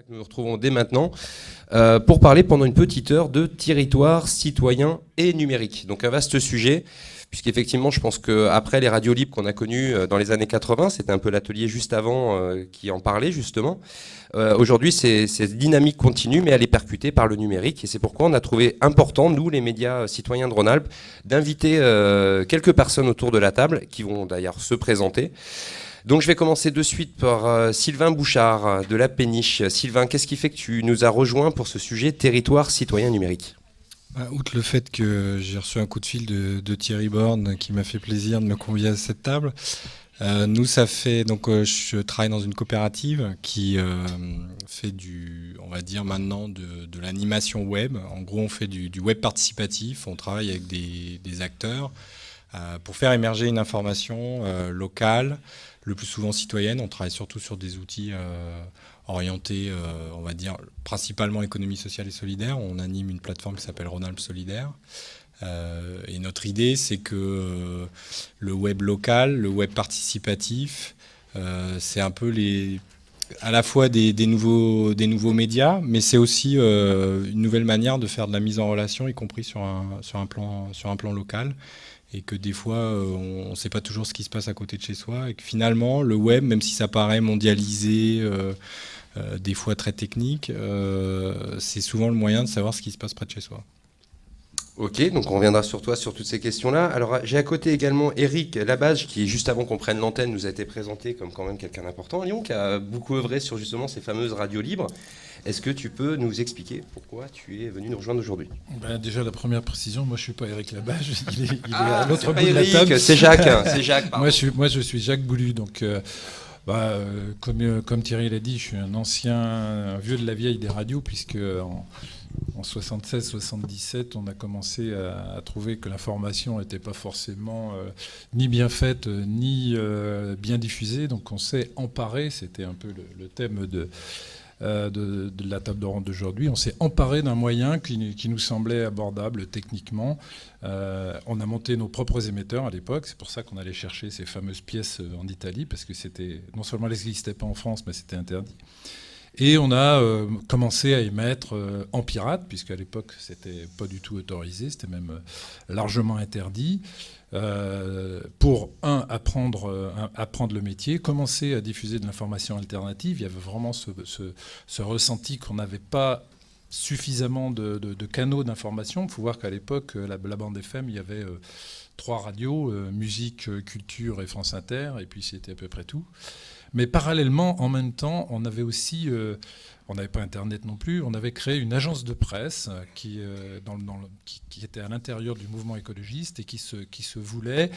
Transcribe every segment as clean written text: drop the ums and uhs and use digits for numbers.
nous nous retrouvons dès maintenant pour parler pendant une petite heure de territoire citoyen et numérique. Donc un vaste sujet, puisqu'effectivement je pense qu'après les radios libres qu'on a connues dans les années 80, c'était un peu l'atelier juste avant qui en parlait justement. Aujourd'hui cette dynamique continue, mais elle est percutée par le numérique, et c'est pourquoi on a trouvé important, nous les médias citoyens de Rhône-Alpes, d'inviter quelques personnes autour de la table, qui vont d'ailleurs se présenter. Donc je vais commencer de suite par Sylvain Bouchard de la Péniche. Sylvain, qu'est-ce qui fait que tu nous as rejoints pour ce sujet territoire citoyen numérique ? Outre le fait que j'ai reçu un coup de fil de Thierry Borne qui m'a fait plaisir de me convier à cette table, nous ça fait donc je travaille dans une coopérative qui fait on va dire maintenant de l'animation web. En gros, on fait du web participatif. On travaille avec des acteurs pour faire émerger une information locale, le plus souvent citoyenne. On travaille surtout sur des outils orientés, on va dire, principalement économie sociale et solidaire. On anime une plateforme qui s'appelle Rhône-Alpes Solidaire. Et notre idée, c'est que le web local, le web participatif, c'est un peu à la fois des nouveaux médias, mais c'est aussi une nouvelle manière de faire de la mise en relation, y compris sur un plan local. Et que des fois, on ne sait pas toujours ce qui se passe à côté de chez soi. Et que finalement, le web, même si ça paraît mondialisé, des fois très technique, c'est souvent le moyen de savoir ce qui se passe près de chez soi. Ok, donc on reviendra sur toi sur toutes ces questions-là. Alors j'ai à côté également Eric Labage, qui juste avant qu'on prenne l'antenne nous a été présenté comme quand même quelqu'un d'important à Lyon, qui a beaucoup œuvré sur justement ces fameuses radios libres. Est-ce que tu peux nous expliquer pourquoi tu es venu nous rejoindre aujourd'hui ? Déjà la première précision, moi je suis pas Eric Labage, il est à l'autre bout de la table. C'est Jacques, c'est Jacques. Moi je suis Jacques Boulu, donc comme Thierry l'a dit, je suis un vieux de la vieille des radios, puisque en 76-77, on a commencé à trouver que l'information n'était pas forcément ni bien faite, ni bien diffusée. Donc on s'est emparé, c'était un peu le thème de la table ronde d'aujourd'hui. On s'est emparé d'un moyen qui nous semblait abordable techniquement. On a monté nos propres émetteurs à l'époque. C'est pour ça qu'on allait chercher ces fameuses pièces en Italie, parce que non seulement elles n'existaient pas en France, mais c'était interdit. Et on a commencé à émettre en pirate, puisqu'à l'époque, c'était pas du tout autorisé, c'était même largement interdit, pour, apprendre le métier, commencer à diffuser de l'information alternative. Il y avait vraiment ce ressenti qu'on n'avait pas suffisamment de canaux d'information. Il faut voir qu'à l'époque, la bande FM, il y avait 3 radios, musique, culture et France Inter, et puis c'était à peu près tout. Mais parallèlement, en même temps, on avait aussi, on n'avait pas Internet non plus, on avait créé une agence de presse qui était à l'intérieur du mouvement écologiste et qui se voulait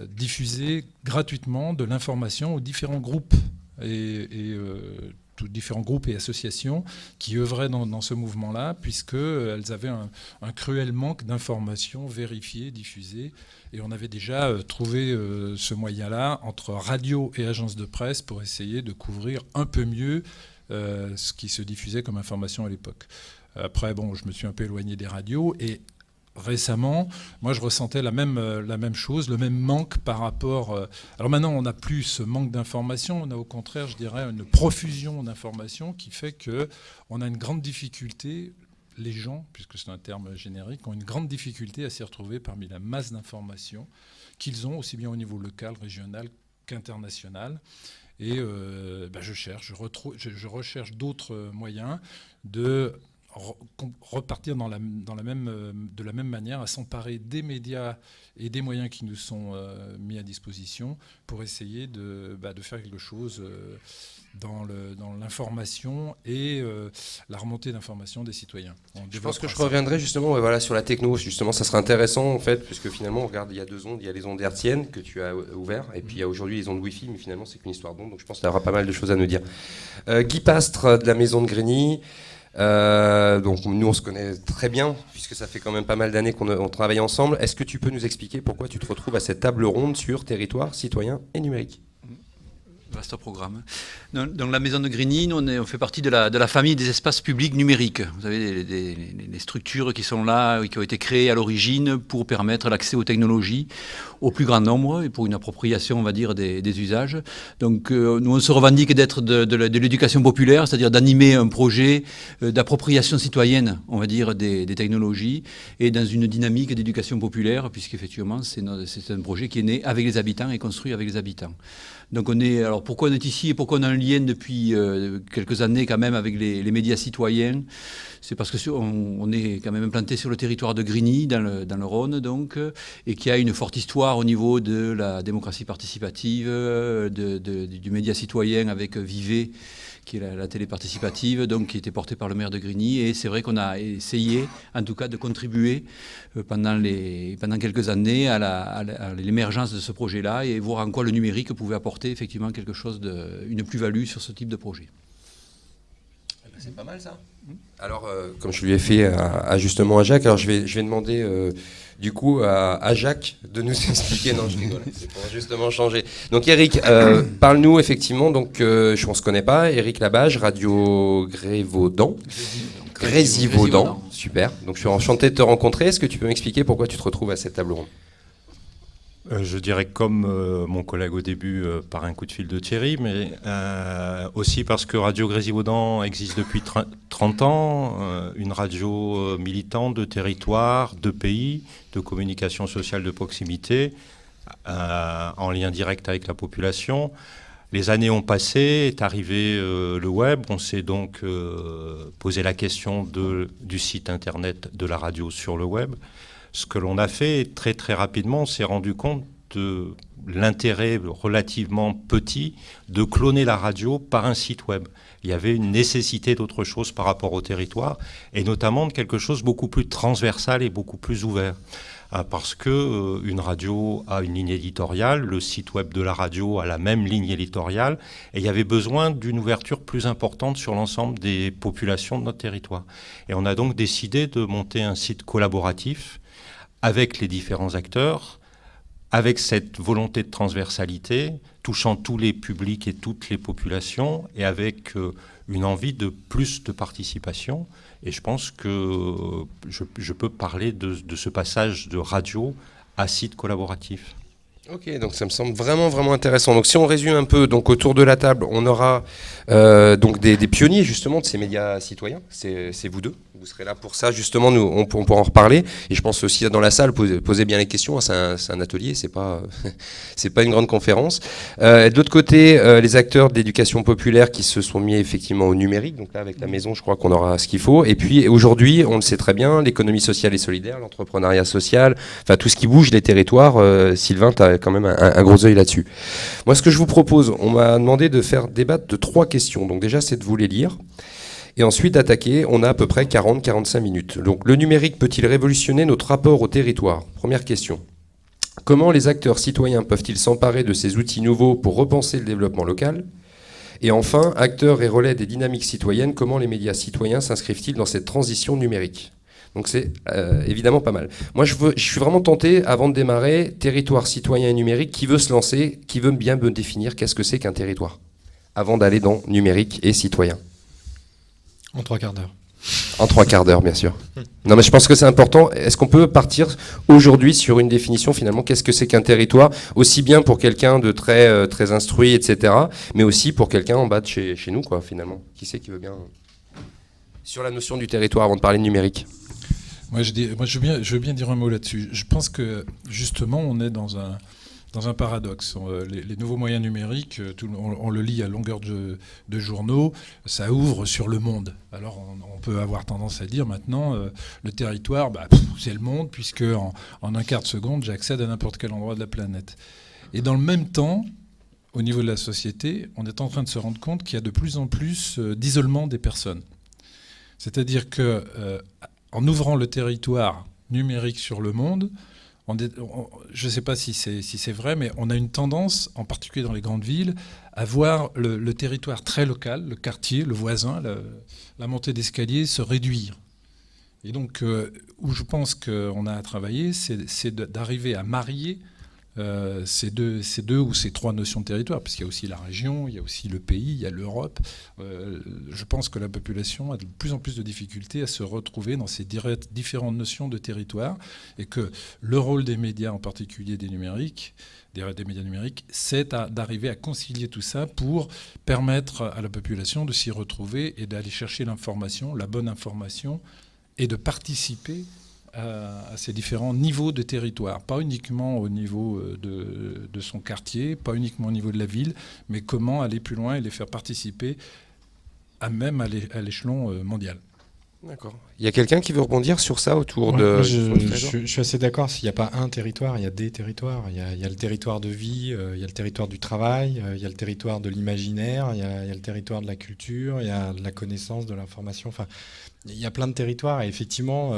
diffuser gratuitement de l'information aux différents groupes tous différents groupes et associations qui œuvraient dans ce mouvement-là, puisqu'elles avaient un cruel manque d'informations vérifiées, diffusées. Et on avait déjà trouvé ce moyen-là entre radio et agence de presse pour essayer de couvrir un peu mieux ce qui se diffusait comme information à l'époque. Après, je me suis un peu éloigné des radios, et récemment, moi je ressentais la même chose, le même manque par rapport... Alors maintenant, on n'a plus ce manque d'informations, on a au contraire, je dirais, une profusion d'informations qui fait qu'on a une grande difficulté, les gens, puisque c'est un terme générique, ont une grande difficulté à s'y retrouver parmi la masse d'informations qu'ils ont, aussi bien au niveau local, régional qu'international. Et je recherche d'autres moyens de repartir de la même manière, à s'emparer des médias et des moyens qui nous sont mis à disposition pour essayer de faire quelque chose dans l'information et la remontée d'information des citoyens. Je pense que je reviendrai justement sur la techno. Justement, ça serait intéressant en fait, puisque finalement, on regarde, il y a 2 ondes, il y a les ondes hertziennes que tu as ouvertes, et puis il y a aujourd'hui les ondes Wi-Fi, mais finalement, c'est qu'une histoire d'ondes, donc je pense qu'il y aura pas mal de choses à nous dire. Guy Pastre de la Maison de Grigny. Donc nous on se connaît très bien puisque ça fait quand même pas mal d'années qu'on travaille ensemble. Est-ce que tu peux nous expliquer pourquoi tu te retrouves à cette table ronde sur territoire citoyen et numérique ? Vaste programme. Donc la maison de Grigny, on fait partie de la famille des espaces publics numériques. Vous savez, les structures qui sont là, qui ont été créées à l'origine pour permettre l'accès aux technologies au plus grand nombre et pour une appropriation, on va dire, des usages. Donc nous, on se revendique d'être de l'éducation populaire, c'est-à-dire d'animer un projet d'appropriation citoyenne, on va dire, des technologies et dans une dynamique d'éducation populaire, puisqu'effectivement, c'est un projet qui est né avec les habitants et construit avec les habitants. Donc alors pourquoi on est ici et pourquoi on a un lien depuis quelques années quand même avec les médias citoyens? C'est parce qu'on est quand même implanté sur le territoire de Grigny, dans le Rhône, donc, et qui a une forte histoire au niveau de la démocratie participative, du média citoyen avec Vivet, qui est la télé participative, donc, qui était portée par le maire de Grigny. Et c'est vrai qu'on a essayé, en tout cas, de contribuer pendant quelques années à l'émergence de ce projet-là et voir en quoi le numérique pouvait apporter effectivement quelque chose une plus-value sur ce type de projet. C'est pas mal ça. Alors, comme je lui ai fait justement à Jacques, alors je vais demander du coup à Jacques de nous expliquer. Non, je rigole. C'est pour justement changer. Donc, Eric, parle-nous effectivement. Donc, on se connaît pas. Eric Labage, Radio Grévaudan. Grésivaudan. Super. Donc, je suis enchanté de te rencontrer. Est-ce que tu peux m'expliquer pourquoi tu te retrouves à cette table ronde? Je dirais comme mon collègue au début, par un coup de fil de Thierry, mais aussi parce que Radio Grésivaudan existe depuis 30 ans, une radio militante de territoire, de pays, de communication sociale de proximité, en lien direct avec la population. Les années ont passé, est arrivé le web, on s'est donc posé la question du site internet de la radio sur le web. Ce que l'on a fait très très rapidement, on s'est rendu compte de l'intérêt relativement petit de cloner la radio par un site web. Il y avait une nécessité d'autre chose par rapport au territoire et notamment de quelque chose beaucoup plus transversal et beaucoup plus ouvert. Parce qu'une radio a une ligne éditoriale, le site web de la radio a la même ligne éditoriale et il y avait besoin d'une ouverture plus importante sur l'ensemble des populations de notre territoire. Et on a donc décidé de monter un site collaboratif avec les différents acteurs, avec cette volonté de transversalité, touchant tous les publics et toutes les populations, et avec une envie de plus de participation. Et je pense que je peux parler de ce passage de radio à site collaboratif. Ok, donc ça me semble vraiment vraiment intéressant. Donc si on résume un peu, donc autour de la table, on aura donc des pionniers justement de ces médias citoyens. C'est vous deux. Vous serez là pour ça justement. Nous, on pourra en reparler. Et je pense aussi dans la salle, posez bien les questions. C'est un atelier, c'est pas une grande conférence. De l'autre côté, les acteurs de l'éducation populaire qui se sont mis effectivement au numérique. Donc là, avec la maison, je crois qu'on aura ce qu'il faut. Et puis aujourd'hui, on le sait très bien, l'économie sociale et solidaire, l'entrepreneuriat social, enfin tout ce qui bouge les territoires. Sylvain, tu as quand même un gros œil là-dessus. Moi, ce que je vous propose, on m'a demandé de faire débattre de 3 questions. Donc déjà, c'est de vous les lire. Et ensuite d'attaquer, on a à peu près 40-45 minutes. Donc le numérique peut-il révolutionner notre rapport au territoire? Première question. Comment les acteurs citoyens peuvent-ils s'emparer de ces outils nouveaux pour repenser le développement local? Et enfin, acteurs et relais des dynamiques citoyennes, comment les médias citoyens s'inscrivent-ils dans cette transition numérique? Donc c'est évidemment pas mal. Moi, je suis vraiment tenté, avant de démarrer, territoire citoyen et numérique, qui veut se lancer, qui veut bien me définir qu'est-ce que c'est qu'un territoire, avant d'aller dans numérique et citoyen. En 3 quarts d'heure. En 3 quarts d'heure, bien sûr. Non, mais je pense que c'est important. Est-ce qu'on peut partir aujourd'hui sur une définition, finalement, qu'est-ce que c'est qu'un territoire, aussi bien pour quelqu'un de très instruit, etc., mais aussi pour quelqu'un en bas de chez nous, quoi, finalement. Qui c'est qui veut bien... Sur la notion du territoire, avant de parler de numérique. Moi, je veux bien dire un mot là-dessus. Je pense que, justement, on est dans un paradoxe. Les nouveaux moyens numériques, on le lit à longueur de journaux, ça ouvre sur le monde. Alors on peut avoir tendance à dire maintenant, le territoire, c'est le monde, puisque en un quart de seconde, j'accède à n'importe quel endroit de la planète. Et dans le même temps, au niveau de la société, on est en train de se rendre compte qu'il y a de plus en plus d'isolement des personnes. C'est-à-dire que en ouvrant le territoire numérique sur le monde, je ne sais pas si c'est vrai, mais on a une tendance, en particulier dans les grandes villes, à voir le territoire très local, le quartier, le voisin, la montée d'escalier se réduire. Et donc, où je pense qu'on a à travailler, c'est d'arriver à marier ces deux ou ces trois notions de territoire, parce qu'il y a aussi la région, il y a aussi le pays, il y a l'Europe. Je pense que la population a de plus en plus de difficultés à se retrouver dans ces différentes notions de territoire, et que le rôle des médias, en particulier des médias numériques, c'est d'arriver à concilier tout ça pour permettre à la population de s'y retrouver et d'aller chercher l'information, la bonne information, et de participer à ces différents niveaux de territoire, pas uniquement au niveau de son quartier, pas uniquement au niveau de la ville, mais comment aller plus loin et les faire participer même à l'échelon mondial. D'accord. Il y a quelqu'un qui veut rebondir sur ça autour Ouais, de... je suis assez d'accord. S'il n'y a pas un territoire, il y a des territoires. Il y a le territoire de vie, il y a le territoire du travail, il y a le territoire de l'imaginaire, il y a le territoire de la culture, il y a de la connaissance, de l'information. Enfin, il y a plein de territoires. Et effectivement,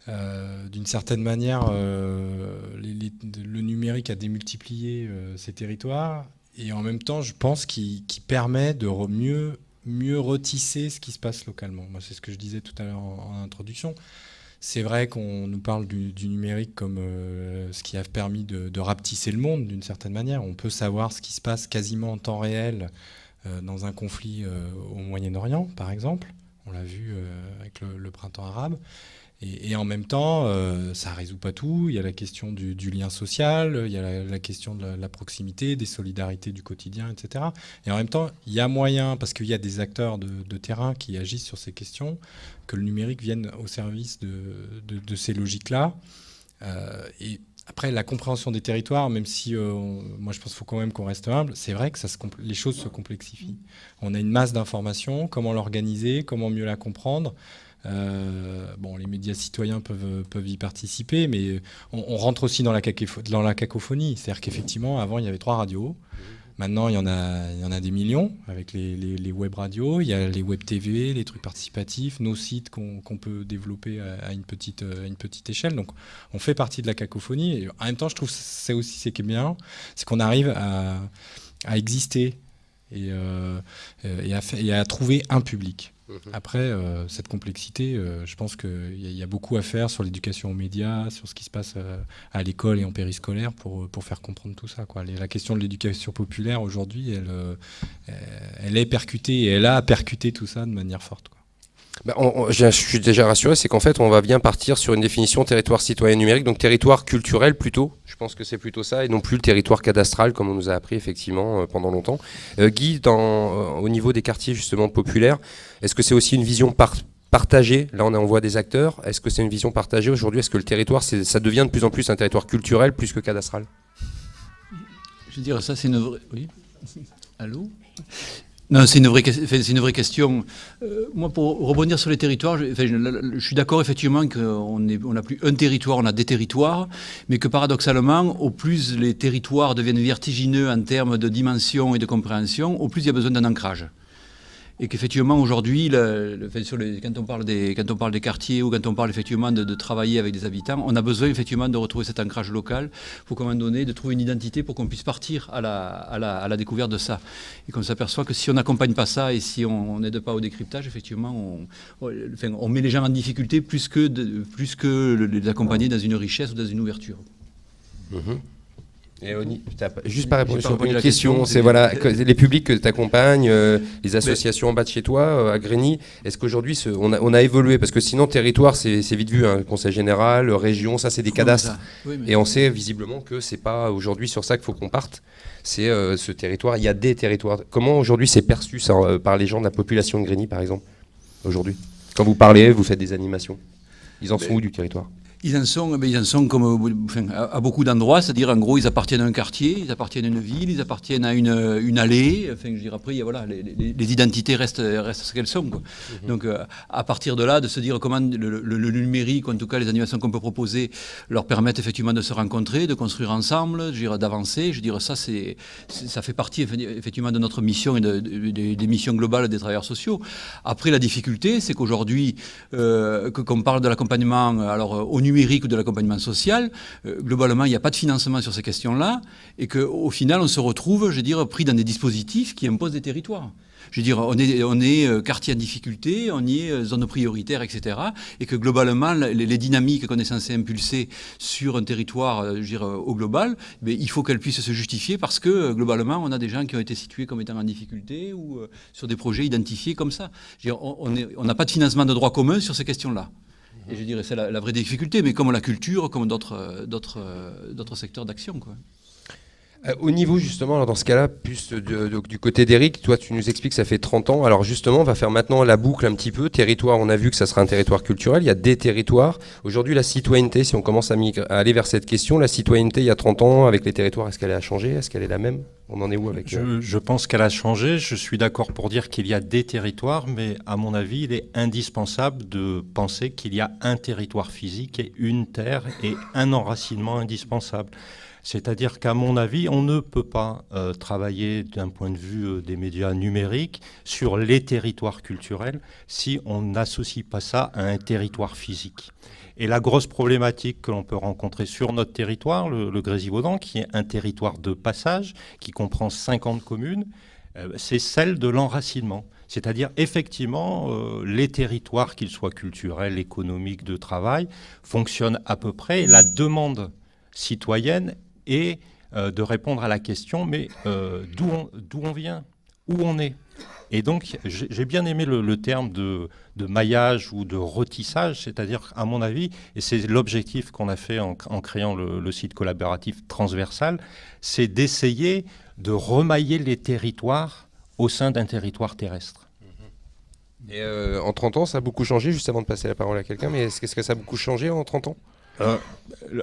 d'une certaine manière, le numérique a démultiplié ces territoires. Et en même temps, je pense qu'il permet de mieux retisser ce qui se passe localement. Moi, c'est ce que je disais tout à l'heure en introduction. C'est vrai qu'on nous parle du numérique comme ce qui a permis de rapetisser le monde d'une certaine manière. On peut savoir ce qui se passe quasiment en temps réel dans un conflit au Moyen-Orient, par exemple. On l'a vu avec le printemps arabe. Et en même temps, ça ne résout pas tout. Il y a la question du lien social, il y a la question de la proximité, des solidarités du quotidien, etc. Et en même temps, il y a moyen, parce qu'il y a des acteurs de terrain qui agissent sur ces questions, que le numérique vienne au service de ces logiques-là. Et après, la compréhension des territoires, même si moi je pense qu'il faut quand même qu'on reste humble, c'est vrai que les choses se complexifient. On a une masse d'informations, comment l'organiser, comment mieux la comprendre. Les médias citoyens peuvent y participer, mais on rentre aussi dans la cacophonie. C'est-à-dire qu'effectivement, avant, il y avait 3 radios. Maintenant, il y en a des millions avec les web radios. Il y a les web TV, les trucs participatifs, nos sites qu'on peut développer à une petite échelle. Donc, on fait partie de la cacophonie. Et en même temps, je trouve que c'est aussi ce qui est bien, c'est qu'on arrive à exister et à trouver un public. Après, cette complexité, je pense qu'il y a beaucoup à faire sur l'éducation aux médias, sur ce qui se passe à l'école et en périscolaire pour faire comprendre tout ça, quoi. La question de l'éducation populaire, aujourd'hui, elle est percutée et elle a percuté tout ça de manière forte, quoi. Je suis déjà rassuré, c'est qu'en fait, on va bien partir sur une définition territoire citoyen numérique, donc territoire culturel plutôt. Je pense que c'est plutôt ça, et non plus le territoire cadastral, comme on nous a appris effectivement pendant longtemps. Guy, au niveau des quartiers justement populaires, est-ce que c'est aussi une vision partagée? Là, on voit des acteurs. Est-ce que c'est une vision partagée aujourd'hui? Est-ce que le territoire, ça devient de plus en plus un territoire culturel plus que cadastral? Je veux dire, ça, c'est une vraie... Oui. Allô? Non, c'est une vraie question. Moi, pour rebondir sur les territoires, je suis d'accord effectivement qu'on n'a plus un territoire, on a des territoires, mais que paradoxalement, au plus les territoires deviennent vertigineux en termes de dimension et de compréhension, au plus il y a besoin d'un ancrage. Et qu'effectivement aujourd'hui, quand on parle des quartiers ou quand on parle effectivement de travailler avec des habitants, on a besoin effectivement de retrouver cet ancrage local. Il faut qu'à un moment donné, de trouver une identité pour qu'on puisse partir à la découverte de ça. Et qu'on s'aperçoit que si on n'accompagne pas ça et si on n'aide pas au décryptage, effectivement, on met les gens en difficulté plus que les accompagner dans une richesse ou dans une ouverture. Et juste par réponse sur une question, c'est voilà, les publics que tu accompagnes, les associations en bas de chez toi, à Grigny, est-ce qu'aujourd'hui on a évolué? Parce que sinon, territoire, c'est vite vu, hein, conseil général, région, ça c'est des cadastres. Oui, et on sait visiblement que c'est pas aujourd'hui sur ça qu'il faut qu'on parte. C'est ce territoire, il y a des territoires. Comment aujourd'hui c'est perçu ça, par les gens de la population de Grigny, par exemple, aujourd'hui? Quand vous parlez, vous faites des animations. Ils en sont où du territoire? Ils en sont comme à beaucoup d'endroits, c'est-à-dire en gros ils appartiennent à un quartier, ils appartiennent à une ville, ils appartiennent à une allée. Enfin, je dirais après, voilà, les identités restent ce qu'elles sont, quoi. Donc à partir de là, de se dire comment le numérique, en tout cas les animations qu'on peut proposer, leur permettent effectivement de se rencontrer, de construire ensemble, je dirais, d'avancer. Je dirais ça fait partie effectivement de notre mission et des missions globales des travailleurs sociaux. Après la difficulté, c'est qu'aujourd'hui qu'on parle de l'accompagnement, alors au numérique, numérique ou de l'accompagnement social, globalement, il n'y a pas de financement sur ces questions-là, et qu'au final, on se retrouve, je veux dire, pris dans des dispositifs qui imposent des territoires. Je veux dire, on est quartier en difficulté, on y est zone prioritaire, etc. Et que globalement, les dynamiques qu'on est censé impulser sur un territoire, je veux dire, au global, mais il faut qu'elles puissent se justifier parce que globalement, on a des gens qui ont été situés comme étant en difficulté ou sur des projets identifiés comme ça. Je veux dire, on n'a pas de financement de droit commun sur ces questions-là. Et je dirais c'est la vraie difficulté, mais comme la culture, comme d'autres secteurs d'action, quoi. Au niveau justement, alors dans ce cas-là, plus du côté d'Éric, toi tu nous expliques que ça fait 30 ans. Alors justement, on va faire maintenant la boucle un petit peu. Territoire, on a vu que ça sera un territoire culturel, il y a des territoires. Aujourd'hui, la citoyenneté, si on commence à aller vers cette question, la citoyenneté il y a 30 ans avec les territoires, est-ce qu'elle a changé? Est-ce qu'elle est la même? On en est où avec Je pense qu'elle a changé. Je suis d'accord pour dire qu'il y a des territoires, mais à mon avis, il est indispensable de penser qu'il y a un territoire physique et une terre et un enracinement indispensable. C'est-à-dire qu'à mon avis, on ne peut pas travailler d'un point de vue des médias numériques sur les territoires culturels si on n'associe pas ça à un territoire physique. Et la grosse problématique que l'on peut rencontrer sur notre territoire, le Grésivaudan, qui est un territoire de passage, qui comprend 50 communes, c'est celle de l'enracinement. C'est-à-dire, effectivement, les territoires, qu'ils soient culturels, économiques, de travail, fonctionnent à peu près. La demande citoyenne et de répondre à la question, mais d'où on vient, où on est. Et donc, j'ai bien aimé le terme de maillage ou de retissage, c'est-à-dire, à mon avis, et c'est l'objectif qu'on a fait en créant le site collaboratif transversal, c'est d'essayer de remailler les territoires au sein d'un territoire terrestre. Et en 30 ans, ça a beaucoup changé, juste avant de passer la parole à quelqu'un, mais est-ce que ça a beaucoup changé en 30 ans ?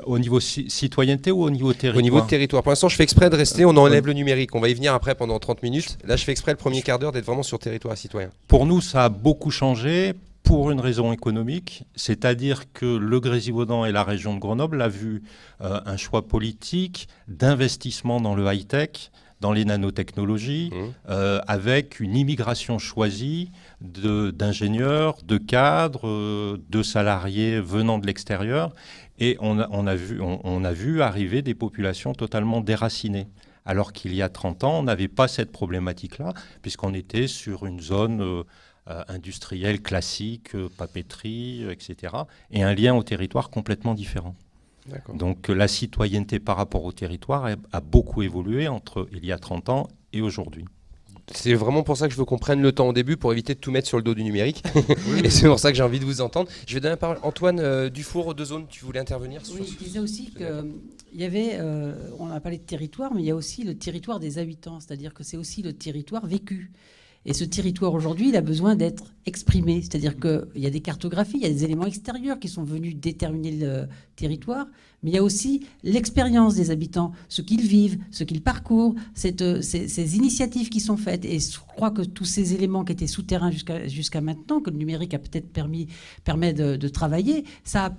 Au niveau citoyenneté ou au niveau territoire? Au niveau de territoire. Pour l'instant, je fais exprès de rester, on enlève le numérique. On va y venir après pendant 30 minutes. Là, je fais exprès le premier quart d'heure d'être vraiment sur territoire citoyen. Pour nous, ça a beaucoup changé pour une raison économique, c'est-à-dire que le Grésivaudan et la région de Grenoble a vu un choix politique d'investissement dans le high-tech, dans les nanotechnologies, avec une immigration choisie d'ingénieurs, de cadres, de salariés venant de l'extérieur. Et on a vu arriver des populations totalement déracinées. Alors qu'il y a 30 ans, on n'avait pas cette problématique-là, puisqu'on était sur une zone industrielle classique, papeterie, etc. Et un lien au territoire complètement différent. D'accord. Donc la citoyenneté par rapport au territoire a beaucoup évolué entre il y a 30 ans et aujourd'hui. C'est vraiment pour ça que je veux qu'on prenne le temps au début pour éviter de tout mettre sur le dos du numérique. Oui. Et c'est pour ça que j'ai envie de vous entendre. Je vais donner la parole. Antoine Dufour, de Zone, tu voulais intervenir sur je disais aussi qu'il y avait, on a parlé de territoire, mais il y a aussi le territoire des habitants, c'est-à-dire que c'est aussi le territoire vécu. Et ce territoire aujourd'hui, il a besoin d'être exprimé. C'est-à-dire qu'il y a des cartographies, il y a des éléments extérieurs qui sont venus déterminer le territoire, mais il y a aussi l'expérience des habitants, ce qu'ils vivent, ce qu'ils parcourent, ces initiatives qui sont faites. Et je crois que tous ces éléments qui étaient souterrains jusqu'à maintenant, que le numérique a peut-être permet de travailler,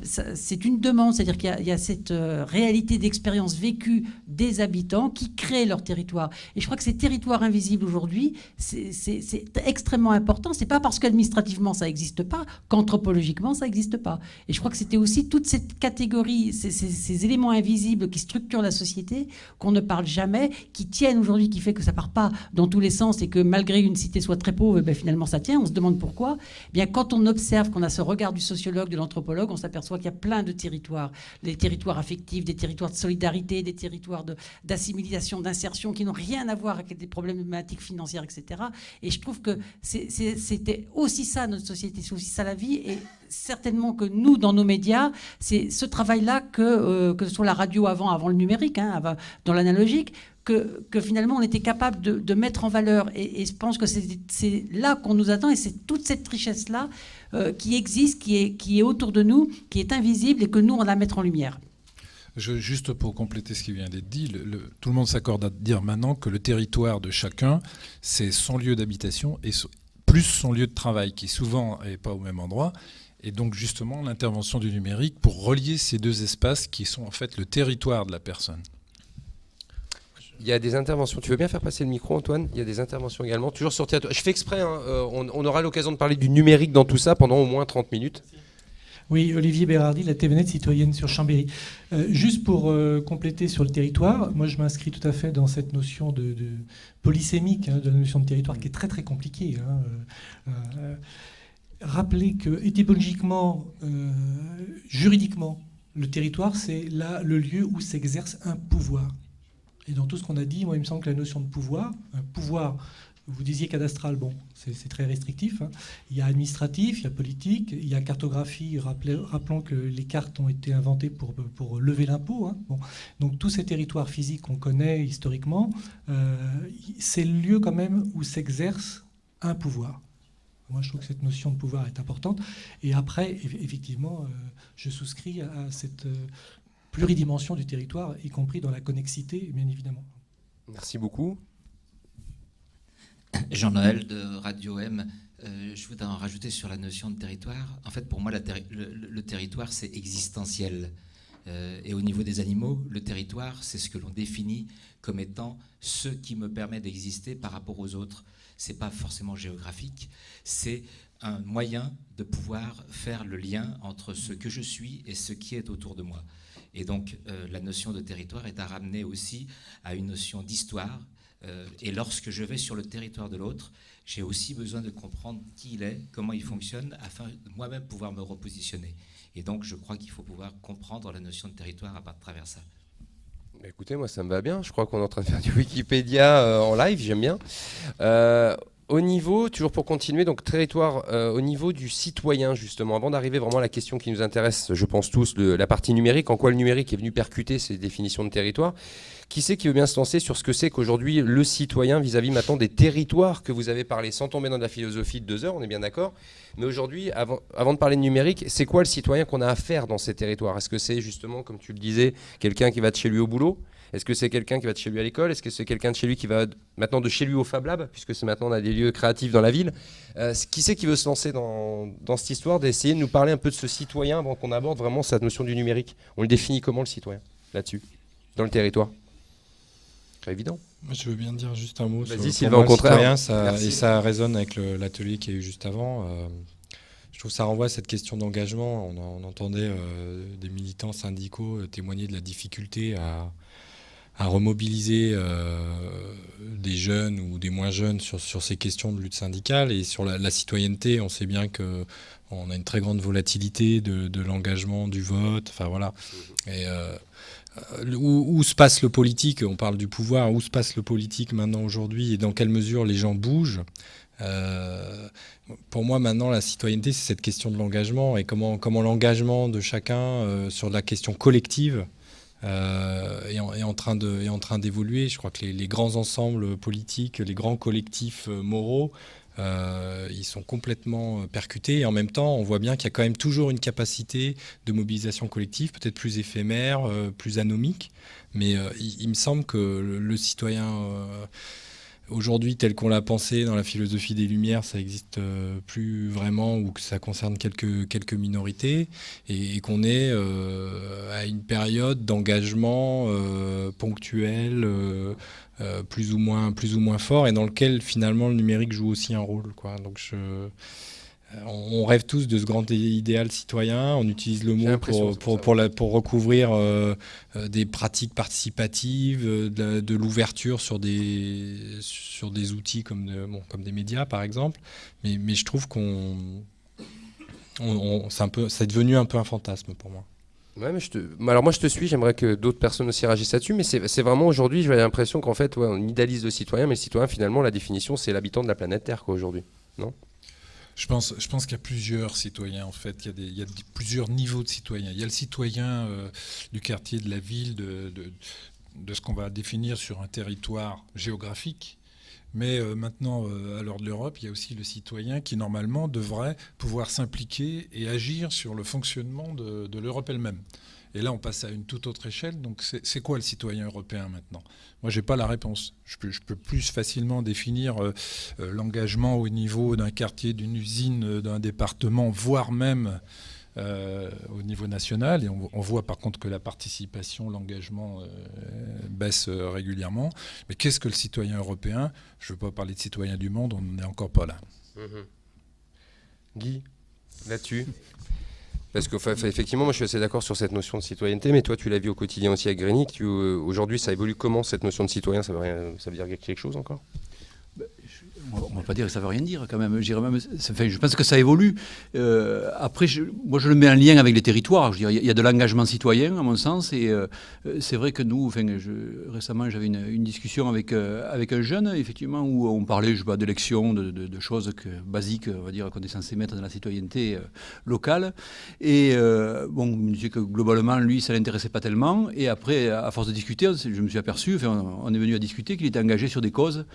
c'est une demande. C'est-à-dire qu'il y a cette réalité d'expérience vécue des habitants qui créent leur territoire. Et je crois que ces territoires invisibles aujourd'hui, c'est extrêmement important. C'est pas parce qu'administrativement ça n'existe pas qu'anthropologiquement ça n'existe pas. Et je crois que c'était aussi toute cette catégorie, ces éléments invisibles qui structurent la société, qu'on ne parle jamais, qui tiennent aujourd'hui, qui fait que ça part pas dans tous les sens et que malgré une cité soit très pauvre, ben finalement ça tient. On se demande pourquoi. Eh bien, quand on observe, qu'on a ce regard du sociologue, de l'anthropologue, on s'aperçoit qu'il y a plein de territoires, les territoires affectifs, des territoires de solidarité, des territoires d'assimilation, d'insertion, qui n'ont rien à voir avec des problématiques financières, etc. Et je trouve que c'était aussi ça notre société, c'est aussi ça la vie. Et certainement que nous, dans nos médias, c'est ce travail-là que ce soit la radio avant le numérique, dans l'analogique, que finalement on était capable de mettre en valeur. Et je pense que c'est là qu'on nous attend, et c'est toute cette richesse-là qui existe, qui est autour de nous, qui est invisible, et que nous, on a à mettre en lumière. Juste pour compléter ce qui vient d'être dit, tout le monde s'accorde à dire maintenant que le territoire de chacun, c'est son lieu d'habitation et plus son lieu de travail, qui souvent n'est pas au même endroit. Et donc justement l'intervention du numérique pour relier ces deux espaces qui sont en fait le territoire de la personne. Il y a des interventions. Tu veux bien faire passer le micro, Antoine? Il y a des interventions également. Toujours sur territoire. Je fais exprès, on aura l'occasion de parler du numérique dans tout ça pendant au moins 30 minutes. Oui, Olivier Bérardi, la TVNet citoyenne sur Chambéry. Juste pour compléter sur le territoire, moi je m'inscris tout à fait dans cette notion de polysémique, de la notion de territoire qui est très très compliquée. Rappeler que étymologiquement, juridiquement, le territoire, c'est là le lieu où s'exerce un pouvoir. Et dans tout ce qu'on a dit, moi il me semble que la notion de pouvoir, un pouvoir, vous disiez cadastral, bon, c'est très restrictif. Il y a administratif, il y a politique, il y a cartographie. Rappelons que les cartes ont été inventées pour lever l'impôt. Bon. Donc tous ces territoires physiques qu'on connaît historiquement, c'est le lieu quand même où s'exerce un pouvoir. Moi, je trouve que cette notion de pouvoir est importante. Et après, effectivement, je souscris à cette pluridimension du territoire, y compris dans la connexité, bien évidemment. Merci beaucoup. Jean-Noël de Radio M. Je voudrais en rajouter sur la notion de territoire. En fait, pour moi, le territoire, c'est existentiel. Et au niveau des animaux, le territoire, c'est ce que l'on définit comme étant ce qui me permet d'exister par rapport aux autres. Ce n'est pas forcément géographique, c'est un moyen de pouvoir faire le lien entre ce que je suis et ce qui est autour de moi. Et donc, la notion de territoire est à ramener aussi à une notion d'histoire. Et lorsque je vais sur le territoire de l'autre, j'ai aussi besoin de comprendre qui il est, comment il fonctionne, afin de moi-même pouvoir me repositionner. Et donc, je crois qu'il faut pouvoir comprendre la notion de territoire à travers ça. Écoutez, moi ça me va bien. Je crois qu'on est en train de faire du Wikipédia en live, j'aime bien. Au niveau, toujours pour continuer, donc territoire, au niveau du citoyen justement, avant d'arriver vraiment à la question qui nous intéresse, je pense tous, la partie numérique, en quoi le numérique est venu percuter ces définitions de territoire. Qui c'est qui veut bien se lancer sur ce que c'est qu'aujourd'hui le citoyen vis-à-vis maintenant des territoires que vous avez parlé, sans tomber dans de la philosophie de 2 heures, on est bien d'accord. Mais aujourd'hui, avant de parler de numérique, c'est quoi le citoyen qu'on a à faire dans ces territoires? Est-ce que c'est justement, comme tu le disais, quelqu'un qui va de chez lui au boulot? Est-ce que c'est quelqu'un qui va de chez lui à l'école? Est-ce que c'est quelqu'un de chez lui qui va maintenant de chez lui au Fab Lab, puisque c'est maintenant on a des lieux créatifs dans la ville? Qui c'est qui veut se lancer dans cette histoire d'essayer de nous parler un peu de ce citoyen avant qu'on aborde vraiment cette notion du numérique? On le définit comment le citoyen là-dessus, dans le territoire? Très évident. Moi, je veux bien dire juste un mot Vas-y, sur Sylvain, au contraire. et ça résonne avec l'atelier qu'il y a eu juste avant. Je trouve que ça renvoie à cette question d'engagement. On entendait des militants syndicaux témoigner de la difficulté à remobiliser des jeunes ou des moins jeunes sur ces questions de lutte syndicale. Et sur la citoyenneté, on sait bien qu'on a une très grande volatilité de l'engagement, du vote. Enfin voilà. Et où se passe le politique? On parle du pouvoir. Où se passe le politique maintenant aujourd'hui et dans quelle mesure les gens bougent? Pour moi, maintenant, la citoyenneté, c'est cette question de l'engagement et comment l'engagement de chacun sur la question collective est en train d'évoluer. Je crois que les grands ensembles politiques, les grands collectifs moraux, ils sont complètement percutés. Et en même temps, on voit bien qu'il y a quand même toujours une capacité de mobilisation collective, peut-être plus éphémère, plus anomique. Mais il me semble que le citoyen... aujourd'hui, tel qu'on l'a pensé dans la philosophie des Lumières, ça n'existe plus vraiment, ou que ça concerne quelques minorités, et qu'on est à une période d'engagement ponctuel, plus ou moins fort, et dans lequel finalement le numérique joue aussi un rôle, quoi. Donc on rêve tous de ce grand idéal citoyen, on utilise le mot pour recouvrir des pratiques participatives, de l'ouverture sur des outils comme des médias par exemple, mais je trouve c'est devenu un peu un fantasme pour moi. Ouais, mais alors moi je te suis, j'aimerais que d'autres personnes aussi réagissent là-dessus, mais c'est vraiment aujourd'hui, j'ai l'impression qu'en fait, on idéalise le citoyen, mais le citoyen finalement, la définition, c'est l'habitant de la planète Terre, quoi, aujourd'hui, non? Je pense qu'il y a plusieurs citoyens, en fait. Il y a plusieurs niveaux de citoyens. Il y a le citoyen du quartier, de la ville, de ce qu'on va définir sur un territoire géographique. Mais maintenant, à l'heure de l'Europe, il y a aussi le citoyen qui, normalement, devrait pouvoir s'impliquer et agir sur le fonctionnement de l'Europe elle-même. Et là, on passe à une toute autre échelle. Donc, c'est quoi le citoyen européen maintenant? Moi, je n'ai pas la réponse. Je peux plus facilement définir l'engagement au niveau d'un quartier, d'une usine, d'un département, voire même au niveau national. Et on voit par contre que la participation, l'engagement baisse régulièrement. Mais qu'est-ce que le citoyen européen? Je ne veux pas parler de citoyen du monde, on n'en est encore pas là. Guy, là-dessus Parce qu'effectivement, moi je suis assez d'accord sur cette notion de citoyenneté, mais toi tu la vis au quotidien aussi à Grigny. Aujourd'hui, ça évolue comment cette notion de citoyen? Ça veut dire quelque chose encore? On ne va pas dire que ça ne veut rien dire quand même. Je pense que ça évolue. Après, moi je le mets en lien avec les territoires. Il y a de l'engagement citoyen à mon sens. Et c'est vrai que nous, récemment j'avais une discussion avec un jeune, effectivement, où on parlait d'élections, de choses basiques, on va dire, qu'on est censé mettre dans la citoyenneté locale. Et bon, il me disait que globalement, lui, ça ne l'intéressait pas tellement. Et après, à force de discuter, je me suis aperçu, on est venu à discuter, qu'il était engagé sur des causes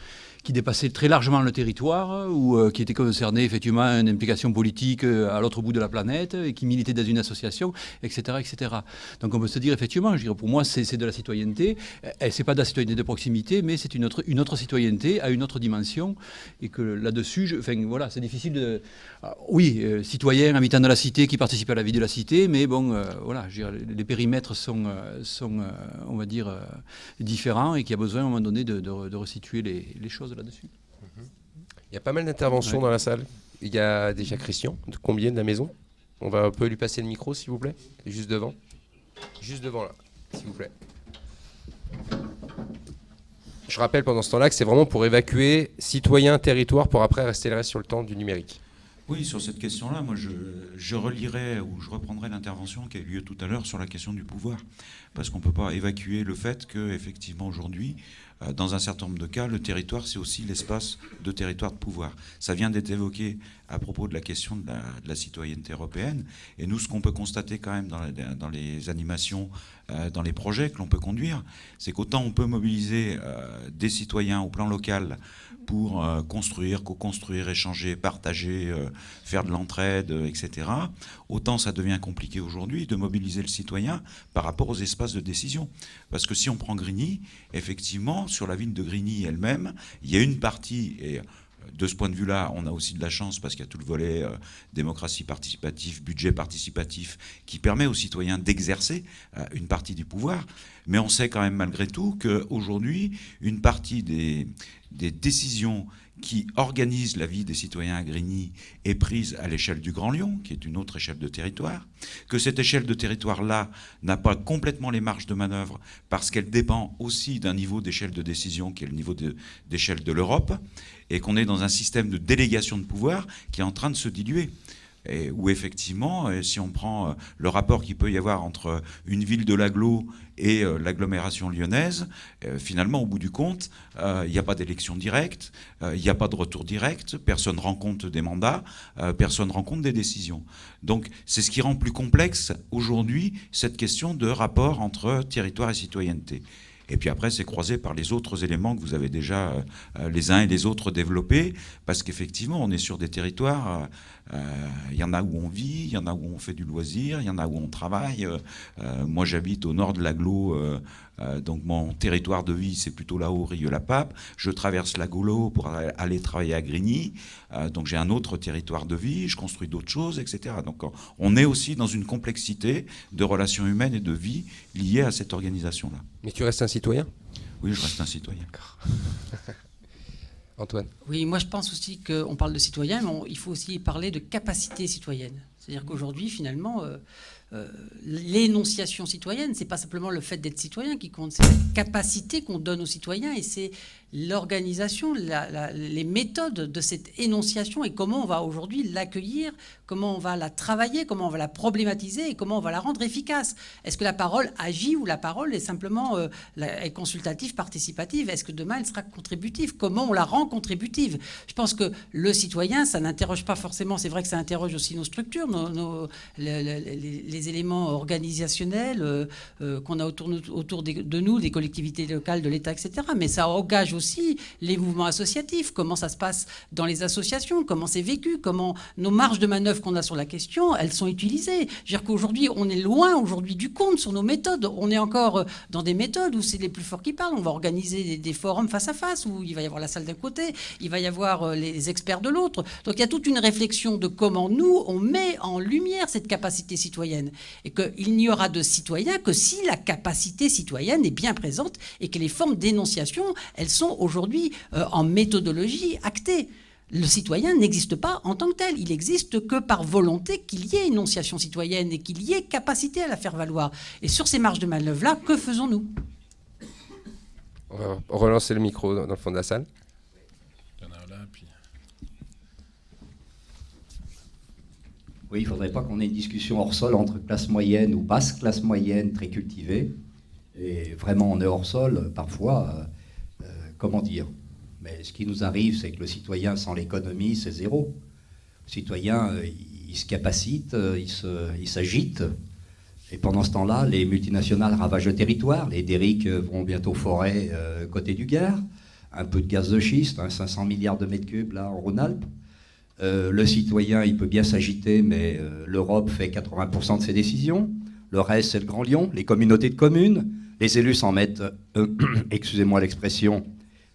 qui dépassaient très largement le territoire, ou qui étaient concernés effectivement à une implication politique à l'autre bout de la planète, et qui militaient dans une association, etc., etc. Donc on peut se dire effectivement, pour moi c'est de la citoyenneté, c'est pas de la citoyenneté de proximité, mais c'est une autre citoyenneté à une autre dimension, et que là-dessus, voilà, c'est difficile de... Oui, citoyen, habitant de la cité, qui participe à la vie de la cité, mais bon, voilà, les périmètres sont on va dire, différents, et qu'il y a besoin à un moment donné de resituer les choses là-dessus. Il y a pas mal d'interventions dans la salle. Il y a déjà Christian, de Combier, de la maison. On peut lui passer le micro, s'il vous plaît. Juste devant. Juste devant, là, s'il vous plaît. Je rappelle pendant ce temps-là que c'est vraiment pour évacuer citoyens, territoire, pour après rester le reste sur le temps du numérique. Oui, sur cette question-là, moi je relirai ou je reprendrai l'intervention qui a eu lieu tout à l'heure sur la question du pouvoir. Parce qu'on ne peut pas évacuer le fait qu'effectivement aujourd'hui, dans un certain nombre de cas, le territoire, c'est aussi l'espace de territoire de pouvoir. Ça vient d'être évoqué à propos de la question de la citoyenneté européenne. Et nous, ce qu'on peut constater quand même dans les animations, dans les projets que l'on peut conduire, c'est qu'autant on peut mobiliser des citoyens au plan local pour construire, co-construire, échanger, partager, faire de l'entraide, etc. Autant ça devient compliqué aujourd'hui de mobiliser le citoyen par rapport aux espaces de décision. Parce que si on prend Grigny, effectivement, sur la ville de Grigny elle-même, il y a une partie... Et de ce point de vue-là, on a aussi de la chance parce qu'il y a tout le volet démocratie participative, budget participatif qui permet aux citoyens d'exercer une partie du pouvoir. Mais on sait quand même malgré tout qu'aujourd'hui, une partie des décisions qui organisent la vie des citoyens à Grigny est prise à l'échelle du Grand Lyon, qui est une autre échelle de territoire, que cette échelle de territoire-là n'a pas complètement les marges de manœuvre parce qu'elle dépend aussi d'un niveau d'échelle de décision qui est le niveau d'échelle de l'Europe, et qu'on est dans un système de délégation de pouvoir qui est en train de se diluer. Et où effectivement, si on prend le rapport qu'il peut y avoir entre une ville de l'agglo et l'agglomération lyonnaise, finalement, au bout du compte, il n'y a pas d'élection directe, il n'y a pas de retour direct, personne ne rend compte des mandats, personne ne rend compte des décisions. Donc c'est ce qui rend plus complexe aujourd'hui cette question de rapport entre territoire et citoyenneté. Et puis après, c'est croisé par les autres éléments que vous avez déjà les uns et les autres développés, parce qu'effectivement, on est sur des territoires, il y en a où on vit, il y en a où on fait du loisir, il y en a où on travaille. Moi, j'habite au nord de l'agglo, donc mon territoire de vie, c'est plutôt là-haut, Rieux-la-Pape. Je traverse l'agglo pour aller travailler à Grigny, donc j'ai un autre territoire de vie, je construis d'autres choses, etc. Donc on est aussi dans une complexité de relations humaines et de vie liées à cette organisation-là. Mais tu restes un citoyen ? Oui, je reste un citoyen. Antoine ? Oui, moi je pense aussi qu'on parle de citoyen, mais il faut aussi parler de capacité citoyenne. C'est-à-dire qu'aujourd'hui, finalement, l'énonciation citoyenne, c'est pas simplement le fait d'être citoyen qui compte, c'est la capacité qu'on donne aux citoyens, et c'est l'organisation, les méthodes de cette énonciation, et comment on va aujourd'hui l'accueillir, comment on va la travailler, comment on va la problématiser et comment on va la rendre efficace. Est-ce que la parole agit ou la parole est simplement est consultative, participative? Est-ce que demain elle sera contributive? Comment on la rend contributive? Je pense que le citoyen, ça n'interroge pas forcément, c'est vrai que ça interroge aussi nos structures, les éléments organisationnels qu'on a autour de nous, des collectivités locales, de l'État, etc. Mais ça engage aussi les mouvements associatifs, comment ça se passe dans les associations, comment c'est vécu, comment nos marges de manœuvre qu'on a sur la question, elles sont utilisées. Je veux dire qu'aujourd'hui, on est loin aujourd'hui du compte sur nos méthodes. On est encore dans des méthodes où c'est les plus forts qui parlent. On va organiser des forums face à face où il va y avoir la salle d'un côté, il va y avoir les experts de l'autre. Donc il y a toute une réflexion de comment nous, on met en lumière cette capacité citoyenne. Et qu'il n'y aura de citoyens que si la capacité citoyenne est bien présente et que les formes d'énonciation, elles sont aujourd'hui en méthodologie actées. Le citoyen n'existe pas en tant que tel. Il n'existe que par volonté qu'il y ait énonciation citoyenne et qu'il y ait capacité à la faire valoir. Et sur ces marges de manœuvre-là, que faisons-nous ? On va relancer le micro dans le fond de la salle. Il y en a un là, puis... Oui, il ne faudrait pas qu'on ait une discussion hors sol entre classe moyenne ou basse classe moyenne très cultivée. Et vraiment, on est hors sol, parfois, comment dire ? Mais ce qui nous arrive, c'est que le citoyen, sans l'économie, c'est zéro. Le citoyen, il se capacite, il s'agite. Et pendant ce temps-là, les multinationales ravagent le territoire. Les derricks vont bientôt forer côté du Gard. Un peu de gaz de schiste, 500 milliards de mètres cubes là, en Rhône-Alpes. Le citoyen, il peut bien s'agiter, mais l'Europe fait 80% de ses décisions. Le reste, c'est le Grand Lyon, les communautés de communes. Les élus s'en mettent, excusez-moi l'expression,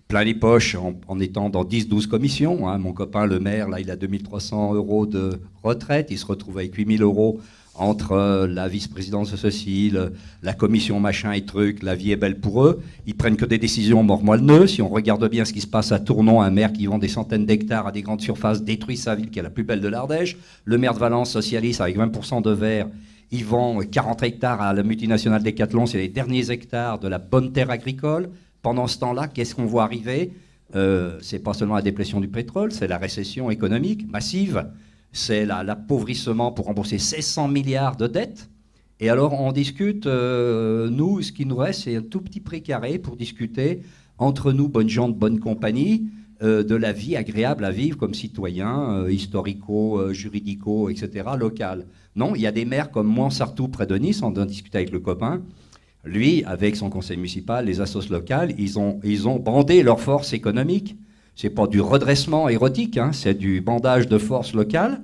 plein les poches en étant dans 10-12 commissions. Hein. Mon copain, le maire, là, il a 2300 € de retraite. Il se retrouve avec 8000 € entre la vice-présidence de ceci, la commission machin et truc. La vie est belle pour eux. Ils prennent que des décisions mormoilneux. Si on regarde bien ce qui se passe à Tournon, un maire qui vend des centaines d'hectares à des grandes surfaces détruit sa ville qui est la plus belle de l'Ardèche. Le maire de Valence, socialiste, avec 20% de verre, il vend 40 hectares à la multinationale Decathlon. C'est les derniers hectares de la bonne terre agricole. Pendant ce temps-là, qu'est-ce qu'on voit arriver ? C'est pas seulement la déplétion du pétrole, c'est la récession économique massive, c'est l'appauvrissement pour rembourser 1600 milliards de dettes. Et alors on discute, nous, ce qui nous reste, c'est un tout petit précaré pour discuter entre nous, bonnes gens de bonne compagnie, de la vie agréable à vivre comme citoyen, historico, juridico, etc., local. Non, il y a des maires comme Montsartou près de Nice, on en discutait avec le copain. Lui, avec son conseil municipal, les assos locales, ils ont bandé leur force économique. C'est pas du redressement érotique, hein, c'est du bandage de force locale.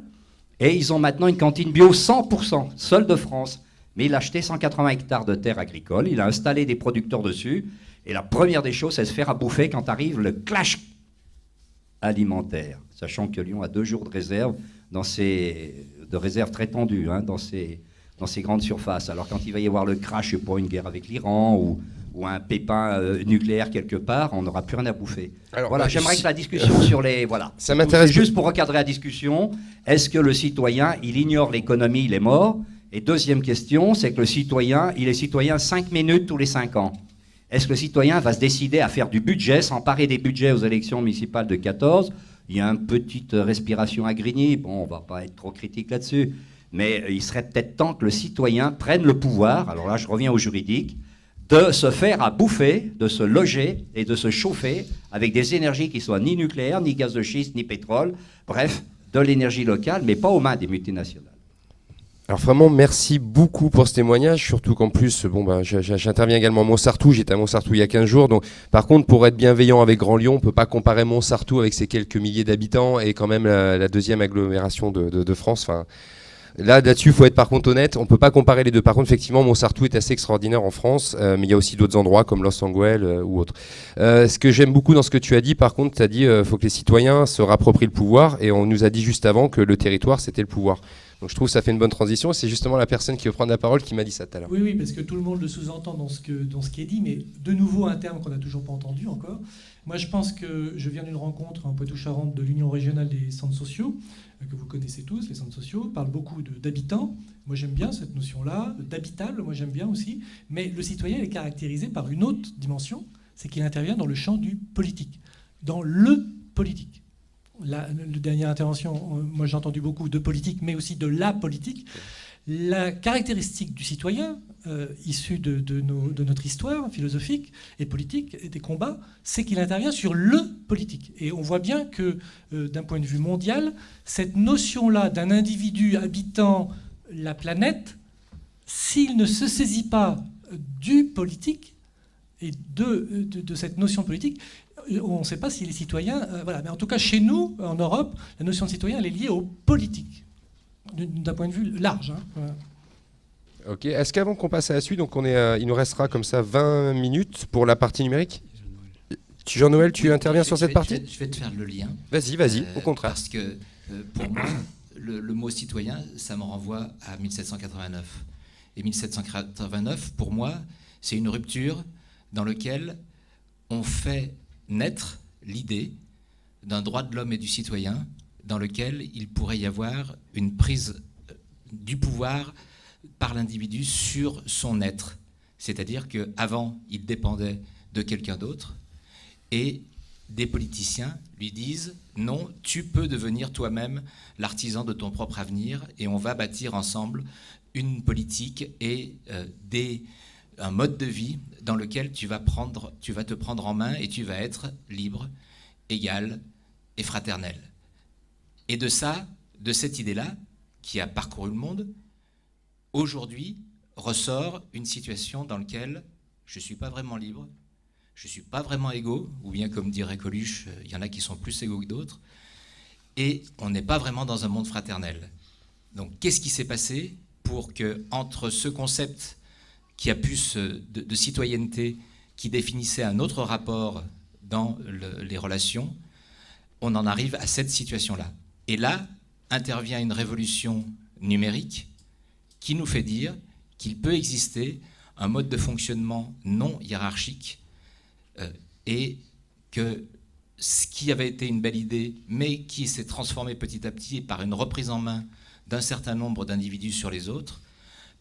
Et ils ont maintenant une cantine bio 100%, seule de France. Mais il a acheté 180 hectares de terre agricole, il a installé des producteurs dessus. Et la première des choses, c'est se faire à bouffer quand arrive le clash alimentaire. Sachant que Lyon a 2 jours de réserve, de réserve très tendue, hein, dans ces grandes surfaces. Alors quand il va y avoir le crash pour une guerre avec l'Iran ou un pépin nucléaire quelque part, on n'aura plus rien à bouffer. Alors, voilà, j'aimerais que la discussion sur les... Voilà. Ça m'intéresse juste pour recadrer la discussion. Est-ce que le citoyen, il ignore l'économie, il est mort ? Et deuxième question, c'est que le citoyen, il est citoyen 5 minutes tous les 5 ans. Est-ce que le citoyen va se décider à faire du budget, s'emparer des budgets aux élections municipales de 14 ? Il y a une petite respiration à Grigny. Bon, on ne va pas être trop critique là-dessus. Mais il serait peut-être temps que le citoyen prenne le pouvoir, alors là je reviens au juridique, de se faire à bouffer, de se loger et de se chauffer avec des énergies qui soient ni nucléaires, ni gaz de schiste, ni pétrole, bref, de l'énergie locale, mais pas aux mains des multinationales. Alors vraiment, merci beaucoup pour ce témoignage, surtout qu'en plus, j'interviens également à Montsartou, j'étais à Montsartou il y a 15 jours, donc par contre, pour être bienveillant avec Grand Lyon, on ne peut pas comparer Montsartou avec ses quelques milliers d'habitants et quand même la deuxième agglomération de France, enfin... Là-dessus, il faut être par contre honnête, on ne peut pas comparer les deux. Par contre, effectivement, Montsartou est assez extraordinaire en France, mais il y a aussi d'autres endroits comme Los Angeles ou autres. Ce que j'aime beaucoup dans ce que tu as dit, par contre, tu as dit qu'il faut que les citoyens se rapproprient le pouvoir, et on nous a dit juste avant que le territoire, c'était le pouvoir. Donc je trouve que ça fait une bonne transition, et c'est justement la personne qui veut prendre la parole qui m'a dit ça tout à l'heure. Oui, parce que tout le monde le sous-entend dans ce qui est dit, mais de nouveau un terme qu'on n'a toujours pas entendu encore. Moi, je pense que je viens d'une rencontre en Poitou-Charentes de l'Union régionale des centres sociaux, que vous connaissez tous, les centres sociaux, parlent beaucoup d'habitants. Moi, j'aime bien cette notion-là, d'habitable, moi j'aime bien aussi. Mais le citoyen est caractérisé par une autre dimension, c'est qu'il intervient dans le champ du politique, dans le politique. La dernière intervention, moi j'ai entendu beaucoup de politique, mais aussi de la politique. La caractéristique du citoyen, issu de notre histoire philosophique et politique, et des combats, c'est qu'il intervient sur le politique. Et on voit bien que, d'un point de vue mondial, cette notion-là d'un individu habitant la planète, s'il ne se saisit pas du politique et de cette notion de politique, on ne sait pas s'il est citoyen. Voilà. Mais en tout cas, chez nous, en Europe, la notion de citoyen, elle est liée au politique, d'un point de vue large. Hein. Voilà. Ok. Est-ce qu'avant qu'on passe à la suite, donc il nous restera comme ça 20 minutes pour la partie numérique. Jean-Noël, tu interviens sur cette partie ? Je vais te faire le lien. Vas-y, au contraire. Parce que pour moi, le mot citoyen, ça me renvoie à 1789. Et 1789, pour moi, c'est une rupture dans laquelle on fait naître l'idée d'un droit de l'homme et du citoyen dans lequel il pourrait y avoir une prise du pouvoir par l'individu sur son être. C'est-à-dire qu'avant, il dépendait de quelqu'un d'autre et des politiciens lui disent « Non, tu peux devenir toi-même l'artisan de ton propre avenir et on va bâtir ensemble une politique et un mode de vie dans lequel tu vas te prendre en main et tu vas être libre, égal et fraternel. » Et de cette idée-là, qui a parcouru le monde, aujourd'hui ressort une situation dans laquelle je ne suis pas vraiment libre, je ne suis pas vraiment égaux, ou bien comme dirait Coluche, il y en a qui sont plus égaux que d'autres, et on n'est pas vraiment dans un monde fraternel. Donc qu'est-ce qui s'est passé pour que, entre ce concept qui a pu de citoyenneté, qui définissait un autre rapport dans les relations, on en arrive à cette situation-là. Et là, intervient une révolution numérique qui nous fait dire qu'il peut exister un mode de fonctionnement non hiérarchique et que ce qui avait été une belle idée, mais qui s'est transformé petit à petit par une reprise en main d'un certain nombre d'individus sur les autres,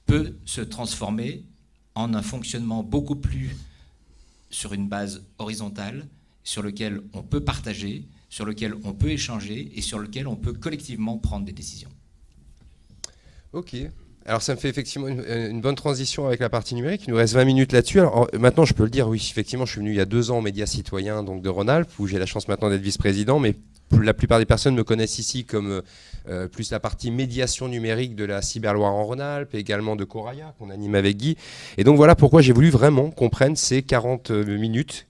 peut se transformer en un fonctionnement beaucoup plus sur une base horizontale, sur lequel on peut partager, sur lequel on peut échanger et sur lequel on peut collectivement prendre des décisions. Ok. Alors ça me fait effectivement une bonne transition avec la partie numérique. Il nous reste 20 minutes là-dessus. Alors maintenant, je peux le dire, oui, effectivement, je suis venu il y a 2 ans aux Médias Citoyens donc de Rhône-Alpes, où j'ai la chance maintenant d'être vice-président, mais la plupart des personnes me connaissent ici comme plus la partie médiation numérique de la Cyberloire en Rhône-Alpes, et également de Coraya, qu'on anime avec Guy. Et donc voilà pourquoi j'ai voulu vraiment qu'on prenne ces 40 minutes,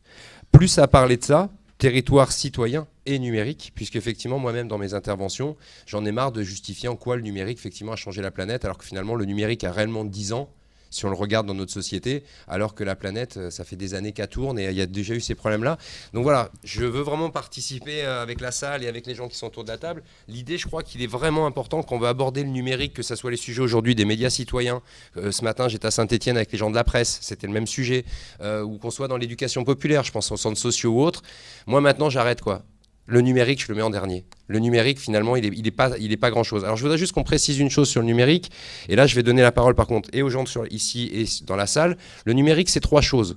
plus à parler de ça, territoire citoyen et numérique, puisque effectivement moi-même dans mes interventions, j'en ai marre de justifier en quoi le numérique effectivement a changé la planète, alors que finalement le numérique a réellement 10 ans, si on le regarde dans notre société, alors que la planète, ça fait des années qu'elle tourne et il y a déjà eu ces problèmes-là. Donc voilà, je veux vraiment participer avec la salle et avec les gens qui sont autour de la table. L'idée, je crois qu'il est vraiment important qu'on va aborder le numérique, que ce soit les sujets aujourd'hui des médias citoyens. Ce matin, j'étais à Saint-Étienne avec les gens de la presse, c'était le même sujet. Ou qu'on soit dans l'éducation populaire, je pense aux centres sociaux ou autres. Moi maintenant, j'arrête quoi. Le numérique, je le mets en dernier. Le numérique, finalement, il est pas grand-chose. Alors, je voudrais juste qu'on précise une chose sur le numérique. Et là, je vais donner la parole, par contre, et aux gens ici et dans la salle. Le numérique, c'est 3 choses.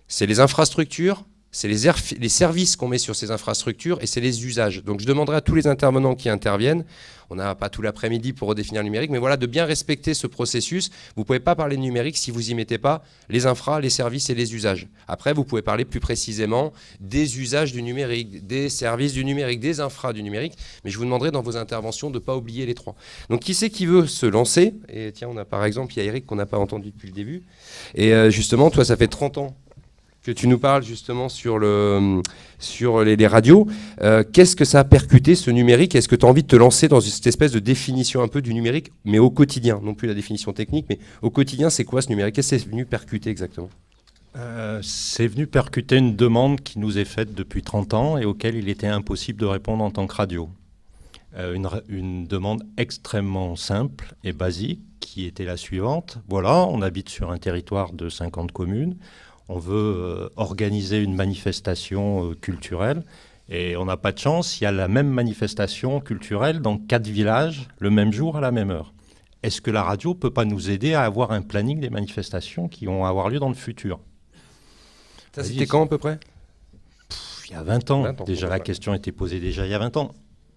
C'est les infrastructures, c'est les services qu'on met sur ces infrastructures et c'est les usages. Donc, je demanderai à tous les intervenants qui interviennent, on n'a pas tout l'après-midi pour redéfinir le numérique, mais voilà, de bien respecter ce processus. Vous ne pouvez pas parler de numérique si vous n'y mettez pas les infras, les services et les usages. Après, vous pouvez parler plus précisément des usages du numérique, des services du numérique, des infras du numérique, mais je vous demanderai dans vos interventions de ne pas oublier les 3. Donc, qui c'est qui veut se lancer? Et tiens, on a par exemple, il y a Eric qu'on n'a pas entendu depuis le début. Et justement, toi, ça fait 30 ans que tu nous parles justement sur les radios. Qu'est-ce que ça a percuté ce numérique? Est-ce que tu as envie de te lancer dans cette espèce de définition un peu du numérique, mais au quotidien? Non plus la définition technique, mais au quotidien, c'est quoi ce numérique? Qu'est-ce que c'est venu percuter exactement? C'est venu percuter une demande qui nous est faite depuis 30 ans et auquel il était impossible de répondre en tant que radio. Une demande extrêmement simple et basique qui était la suivante. Voilà, on habite sur un territoire de 50 communes. On veut organiser une manifestation culturelle et on n'a pas de chance, il y a la même manifestation culturelle dans 4 villages le même jour à la même heure. Est-ce que la radio ne peut pas nous aider à avoir un planning des manifestations qui vont avoir lieu dans le futur? Ça, c'était quand à peu près? Il y a 20 ans. Déjà, la question était posée déjà il y a 20 ans.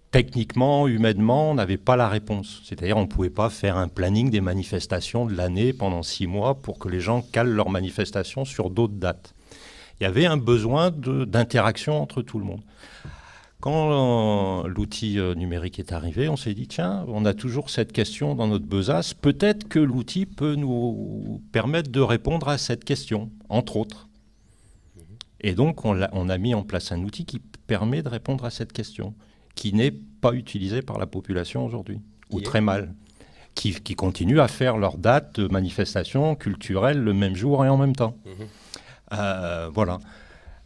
Techniquement, humainement, on n'avait pas la réponse. C'est-à-dire on ne pouvait pas faire un planning des manifestations de l'année pendant 6 mois pour que les gens calent leurs manifestations sur d'autres dates. Il y avait un besoin d'interaction entre tout le monde. Quand l'outil numérique est arrivé, on s'est dit, tiens, on a toujours cette question dans notre besace. Peut-être que l'outil peut nous permettre de répondre à cette question, entre autres. Et donc, on a mis en place un outil qui permet de répondre à cette question, qui n'est pas utilisé par la population aujourd'hui, ou très mal, qui continuent à faire leur date de manifestation culturelle le même jour et en même temps. Voilà.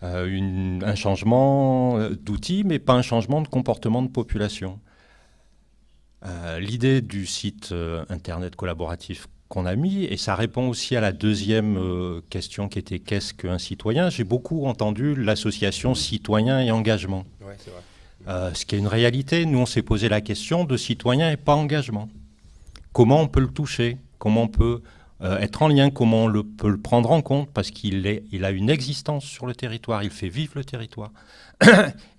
Un changement d'outil, mais pas un changement de comportement de population. L'idée du site Internet collaboratif qu'on a mis, et ça répond aussi à la deuxième question qui était « Qu'est-ce qu'un citoyen ?» J'ai beaucoup entendu l'association citoyen et engagement. Ouais, c'est vrai. ce qui est une réalité. Nous, on s'est posé la question de citoyen et pas engagement. Comment on peut le toucher? Comment on peut être en lien? Comment on peut le prendre en compte? Parce qu'il a une existence sur le territoire, il fait vivre le territoire.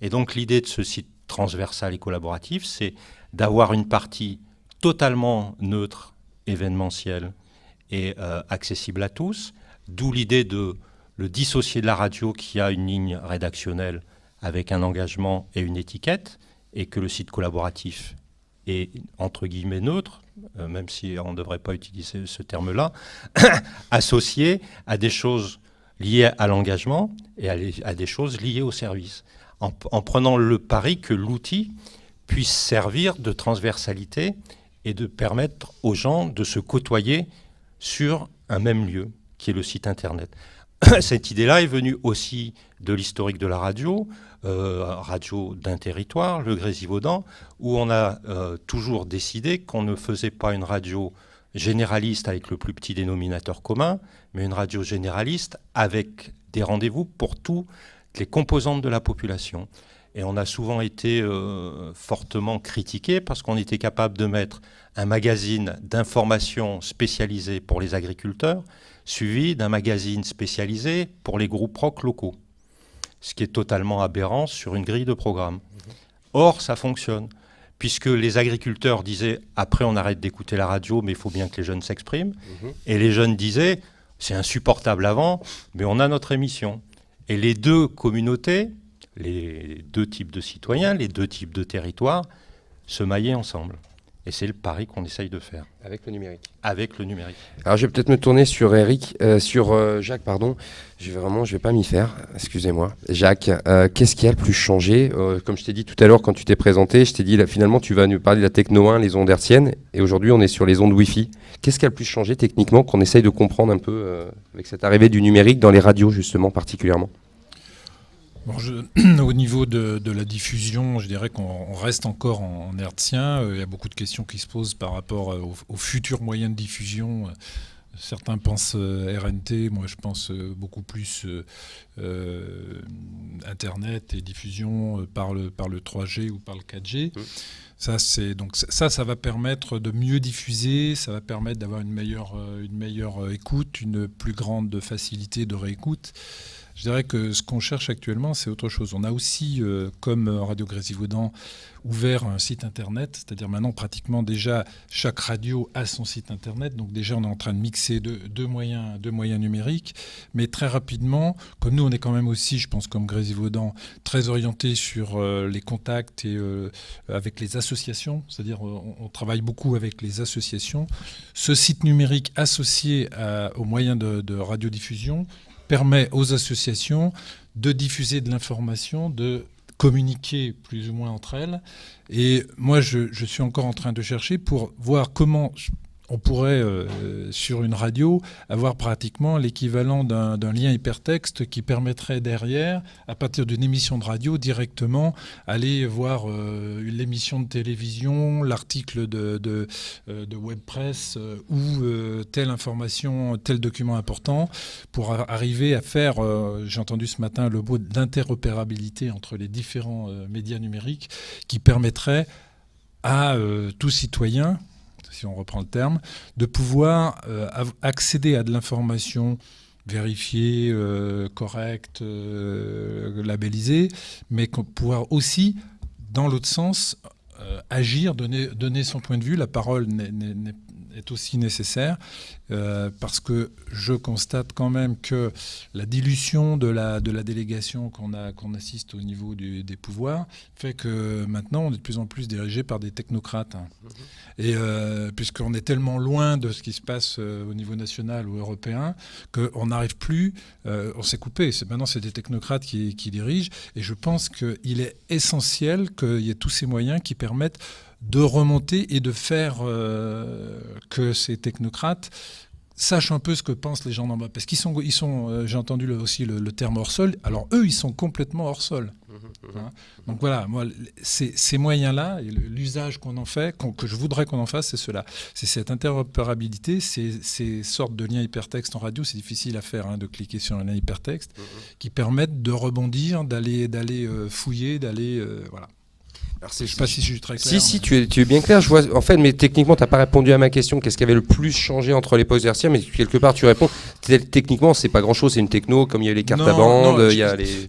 Et donc l'idée de ce site transversal et collaboratif, c'est d'avoir une partie totalement neutre, événementielle et accessible à tous, d'où l'idée de le dissocier de la radio qui a une ligne rédactionnelle avec un engagement et une étiquette, et que le site collaboratif est entre guillemets neutre, même si on ne devrait pas utiliser ce terme-là, associé à des choses liées à l'engagement et à des choses liées au service, en prenant le pari que l'outil puisse servir de transversalité et de permettre aux gens de se côtoyer sur un même lieu, qui est le site Internet. Cette idée-là est venue aussi de l'historique de la radio, radio d'un territoire, le Grésivaudan, où on a toujours décidé qu'on ne faisait pas une radio généraliste avec le plus petit dénominateur commun, mais une radio généraliste avec des rendez-vous pour toutes les composantes de la population. Et on a souvent été fortement critiqué parce qu'on était capable de mettre un magazine d'information spécialisé pour les agriculteurs, suivi d'un magazine spécialisé pour les groupes rock locaux, ce qui est totalement aberrant sur une grille de programme. Or, ça fonctionne, puisque les agriculteurs disaient « après on arrête d'écouter la radio, mais il faut bien que les jeunes s'expriment », et les jeunes disaient « c'est insupportable avant, mais on a notre émission ». Et les deux communautés, les deux types de citoyens, les deux types de territoires, se maillaient ensemble. Et c'est le pari qu'on essaye de faire. Avec le numérique. Avec le numérique. Alors je vais peut-être me tourner sur Jacques, pardon. Je vais pas m'y faire, excusez-moi. Jacques, qu'est-ce qui a le plus changé? Comme je t'ai dit tout à l'heure quand tu t'es présenté, je t'ai dit là, finalement tu vas nous parler de la techno 1, les ondes hertziennes, et aujourd'hui on est sur les ondes Wi-Fi. Qu'est-ce qui a le plus changé techniquement qu'on essaye de comprendre un peu avec cette arrivée du numérique dans les radios justement particulièrement? Bon, au niveau de la diffusion, je dirais qu'on reste encore en hertzien. Il y a beaucoup de questions qui se posent par rapport aux futurs moyens de diffusion. Certains pensent RNT, moi je pense beaucoup plus Internet et diffusion par le 3G ou par le 4G. Ça va permettre de mieux diffuser, ça va permettre d'avoir une meilleure écoute, une plus grande facilité de réécoute. Je dirais que ce qu'on cherche actuellement, c'est autre chose. On a aussi, comme Radio Grésivaudan, ouvert un site internet, c'est-à-dire maintenant pratiquement déjà chaque radio a son site internet, donc déjà on est en train de mixer deux moyens numériques, mais très rapidement, comme nous on est quand même aussi, je pense comme Grésivaudan, très orienté sur les contacts et avec les associations, c'est-à-dire on travaille beaucoup avec les associations. Ce site numérique associé aux moyens de radiodiffusion permet aux associations de diffuser de l'information, de communiquer plus ou moins entre elles. Et moi, je suis encore en train de chercher pour voir comment on pourrait, sur une radio, avoir pratiquement l'équivalent d'un lien hypertexte qui permettrait derrière, à partir d'une émission de radio, directement aller voir l'émission de télévision, l'article de webpress ou telle information, tel document important, pour arriver à faire, j'ai entendu ce matin le mot d'interopérabilité entre les différents médias numériques, qui permettrait à tout citoyen, si on reprend le terme, de pouvoir accéder à de l'information vérifiée, correcte, labellisée, mais pouvoir aussi, dans l'autre sens, agir, donner son point de vue. La parole est aussi nécessaire parce que je constate quand même que la dilution de la délégation qu'on assiste au niveau des pouvoirs fait que maintenant on est de plus en plus dirigé par des technocrates. Et puisqu'on est tellement loin de ce qui se passe au niveau national ou européen qu'on n'arrive plus, on s'est coupé. Maintenant c'est des technocrates qui dirigent, et je pense qu'il est essentiel qu'il y ait tous ces moyens qui permettent de remonter et de faire que ces technocrates sachent un peu ce que pensent les gens d'en bas. Parce qu'ils sont j'ai entendu aussi le terme hors sol. Alors eux, ils sont complètement hors sol. Hein. Donc voilà, moi, ces moyens-là, et l'usage qu'on en fait, que je voudrais qu'on en fasse, c'est cela. C'est cette interopérabilité, ces sortes de liens hypertextes en radio, c'est difficile à faire, hein, de cliquer sur un lien hypertexte, qui permettent de rebondir, d'aller fouiller, d'aller... voilà. Je ne sais pas si je suis très clair. Si, tu es bien clair. Je vois, en fait, mais techniquement, tu n'as pas répondu à ma question. Qu'est-ce qui avait le plus changé entre les postes RCA? Mais quelque part, tu réponds. Techniquement, c'est pas grand-chose. C'est une techno, comme il y a les cartes à bande. Il y a les.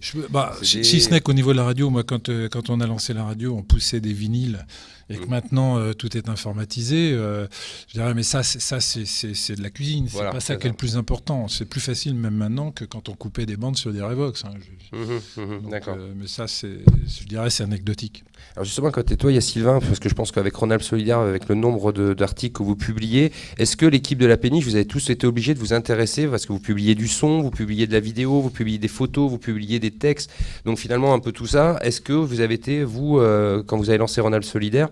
Si ce n'est qu'au niveau de la radio, moi, quand on a lancé la radio, on poussait des vinyles. Et que maintenant tout est informatisé, je dirais mais ça c'est de la cuisine, c'est pas ça qui est le plus important. C'est plus facile même maintenant que quand on coupait des bandes sur des Revox. Hein. D'accord. Mais ça je dirais c'est anecdotique. Alors justement, à côté de toi, il y a Sylvain, parce que je pense qu'avec Rhône-Alpes Solidaire, avec le nombre d'articles que vous publiez, est-ce que l'équipe de la péniche, vous avez tous été obligés de vous intéresser, parce que vous publiez du son, vous publiez de la vidéo, vous publiez des photos, vous publiez des textes, donc finalement un peu tout ça. Est-ce que vous avez été, vous, quand vous avez lancé Rhône-Alpes Solidaire,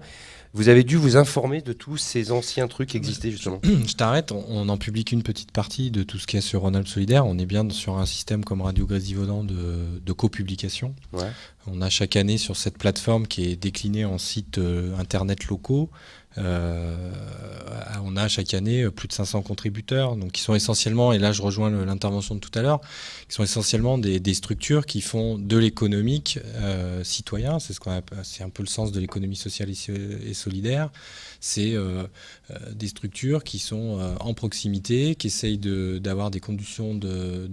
vous avez dû vous informer de tous ces anciens trucs qui existaient justement? Je t'arrête, on n'en publie qu'une petite partie de tout ce qu'il y a sur Rhône-Alpes Solidaire. On est bien sur un système comme Radio Grésivaudan de copublication. Ouais. On a chaque année sur cette plateforme qui est déclinée en sites internet locaux. On a chaque année plus de 500 contributeurs, donc qui sont essentiellement, et là je rejoins l'intervention de tout à l'heure, qui sont essentiellement des structures qui font de l'économique citoyen. C'est un peu le sens de l'économie sociale et solidaire. C'est des structures qui sont en proximité, qui essayent d'avoir des conditions de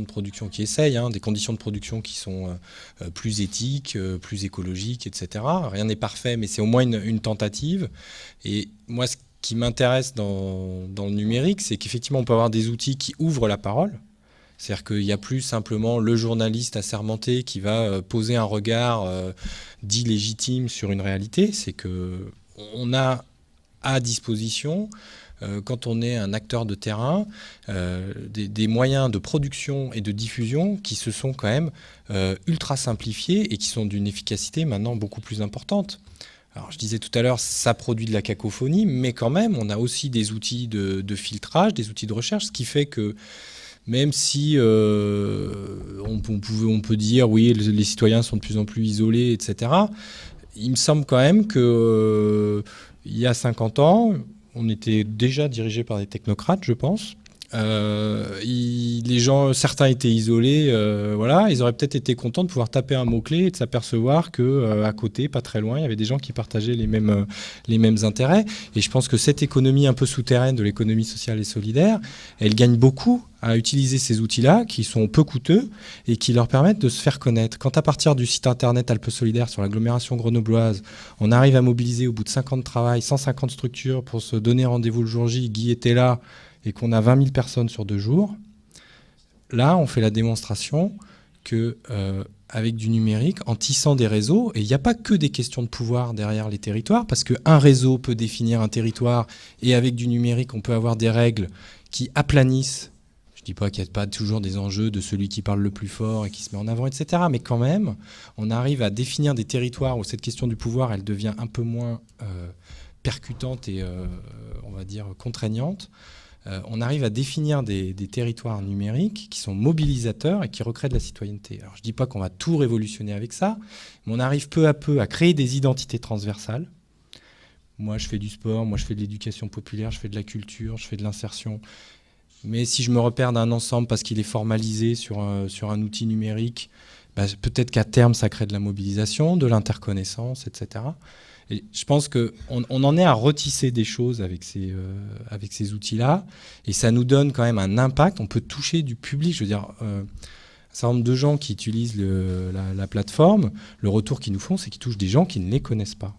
production des conditions de production qui sont plus éthiques, plus écologiques, etc. Rien n'est parfait, mais c'est au moins une tentative. Et moi, ce qui m'intéresse dans le numérique, c'est qu'effectivement, on peut avoir des outils qui ouvrent la parole. C'est-à-dire qu'il n'y a plus simplement le journaliste assermenté qui va poser un regard dit légitime sur une réalité. C'est qu'on a à disposition, quand on est un acteur de terrain, des moyens de production et de diffusion qui se sont quand même ultra simplifiés et qui sont d'une efficacité maintenant beaucoup plus importante. Alors, je disais tout à l'heure, ça produit de la cacophonie, mais quand même, on a aussi des outils de filtrage, des outils de recherche, ce qui fait que même si on peut dire, oui, les citoyens sont de plus en plus isolés, etc., il me semble quand même qu'il y a 50 ans, on était déjà dirigé par des technocrates, je pense. Les gens, certains étaient isolés, voilà, ils auraient peut-être été contents de pouvoir taper un mot-clé et de s'apercevoir qu'à côté, pas très loin, il y avait des gens qui partageaient les mêmes intérêts. Et je pense que cette économie un peu souterraine de l'économie sociale et solidaire, elle gagne beaucoup à utiliser ces outils-là qui sont peu coûteux et qui leur permettent de se faire connaître. Quand à partir du site internet Alpes Solidaires sur l'agglomération grenobloise, on arrive à mobiliser au bout de 5 ans de travail 150 structures pour se donner rendez-vous le jour J, Guy était là, et qu'on a 20 000 personnes sur 2 jours, là, on fait la démonstration qu'avec du numérique, en tissant des réseaux, et il n'y a pas que des questions de pouvoir derrière les territoires, parce qu'un réseau peut définir un territoire, et avec du numérique, on peut avoir des règles qui aplanissent. Je ne dis pas qu'il n'y a pas toujours des enjeux de celui qui parle le plus fort et qui se met en avant, etc. Mais quand même, on arrive à définir des territoires où cette question du pouvoir, elle devient un peu moins percutante et, on va dire, contraignante. On arrive à définir des territoires numériques qui sont mobilisateurs et qui recréent de la citoyenneté. Alors, je ne dis pas qu'on va tout révolutionner avec ça, mais on arrive peu à peu à créer des identités transversales. Moi, je fais du sport, moi, je fais de l'éducation populaire, je fais de la culture, je fais de l'insertion. Mais si je me repère d'un ensemble parce qu'il est formalisé sur un outil numérique, peut-être qu'à terme, ça crée de la mobilisation, de l'interconnaissance, etc. Et je pense qu'on en est à retisser des choses avec ces outils-là, et ça nous donne quand même un impact. On peut toucher du public. Je veux dire, un certain nombre de gens qui utilisent la plateforme, le retour qu'ils nous font, c'est qu'ils touchent des gens qui ne les connaissent pas.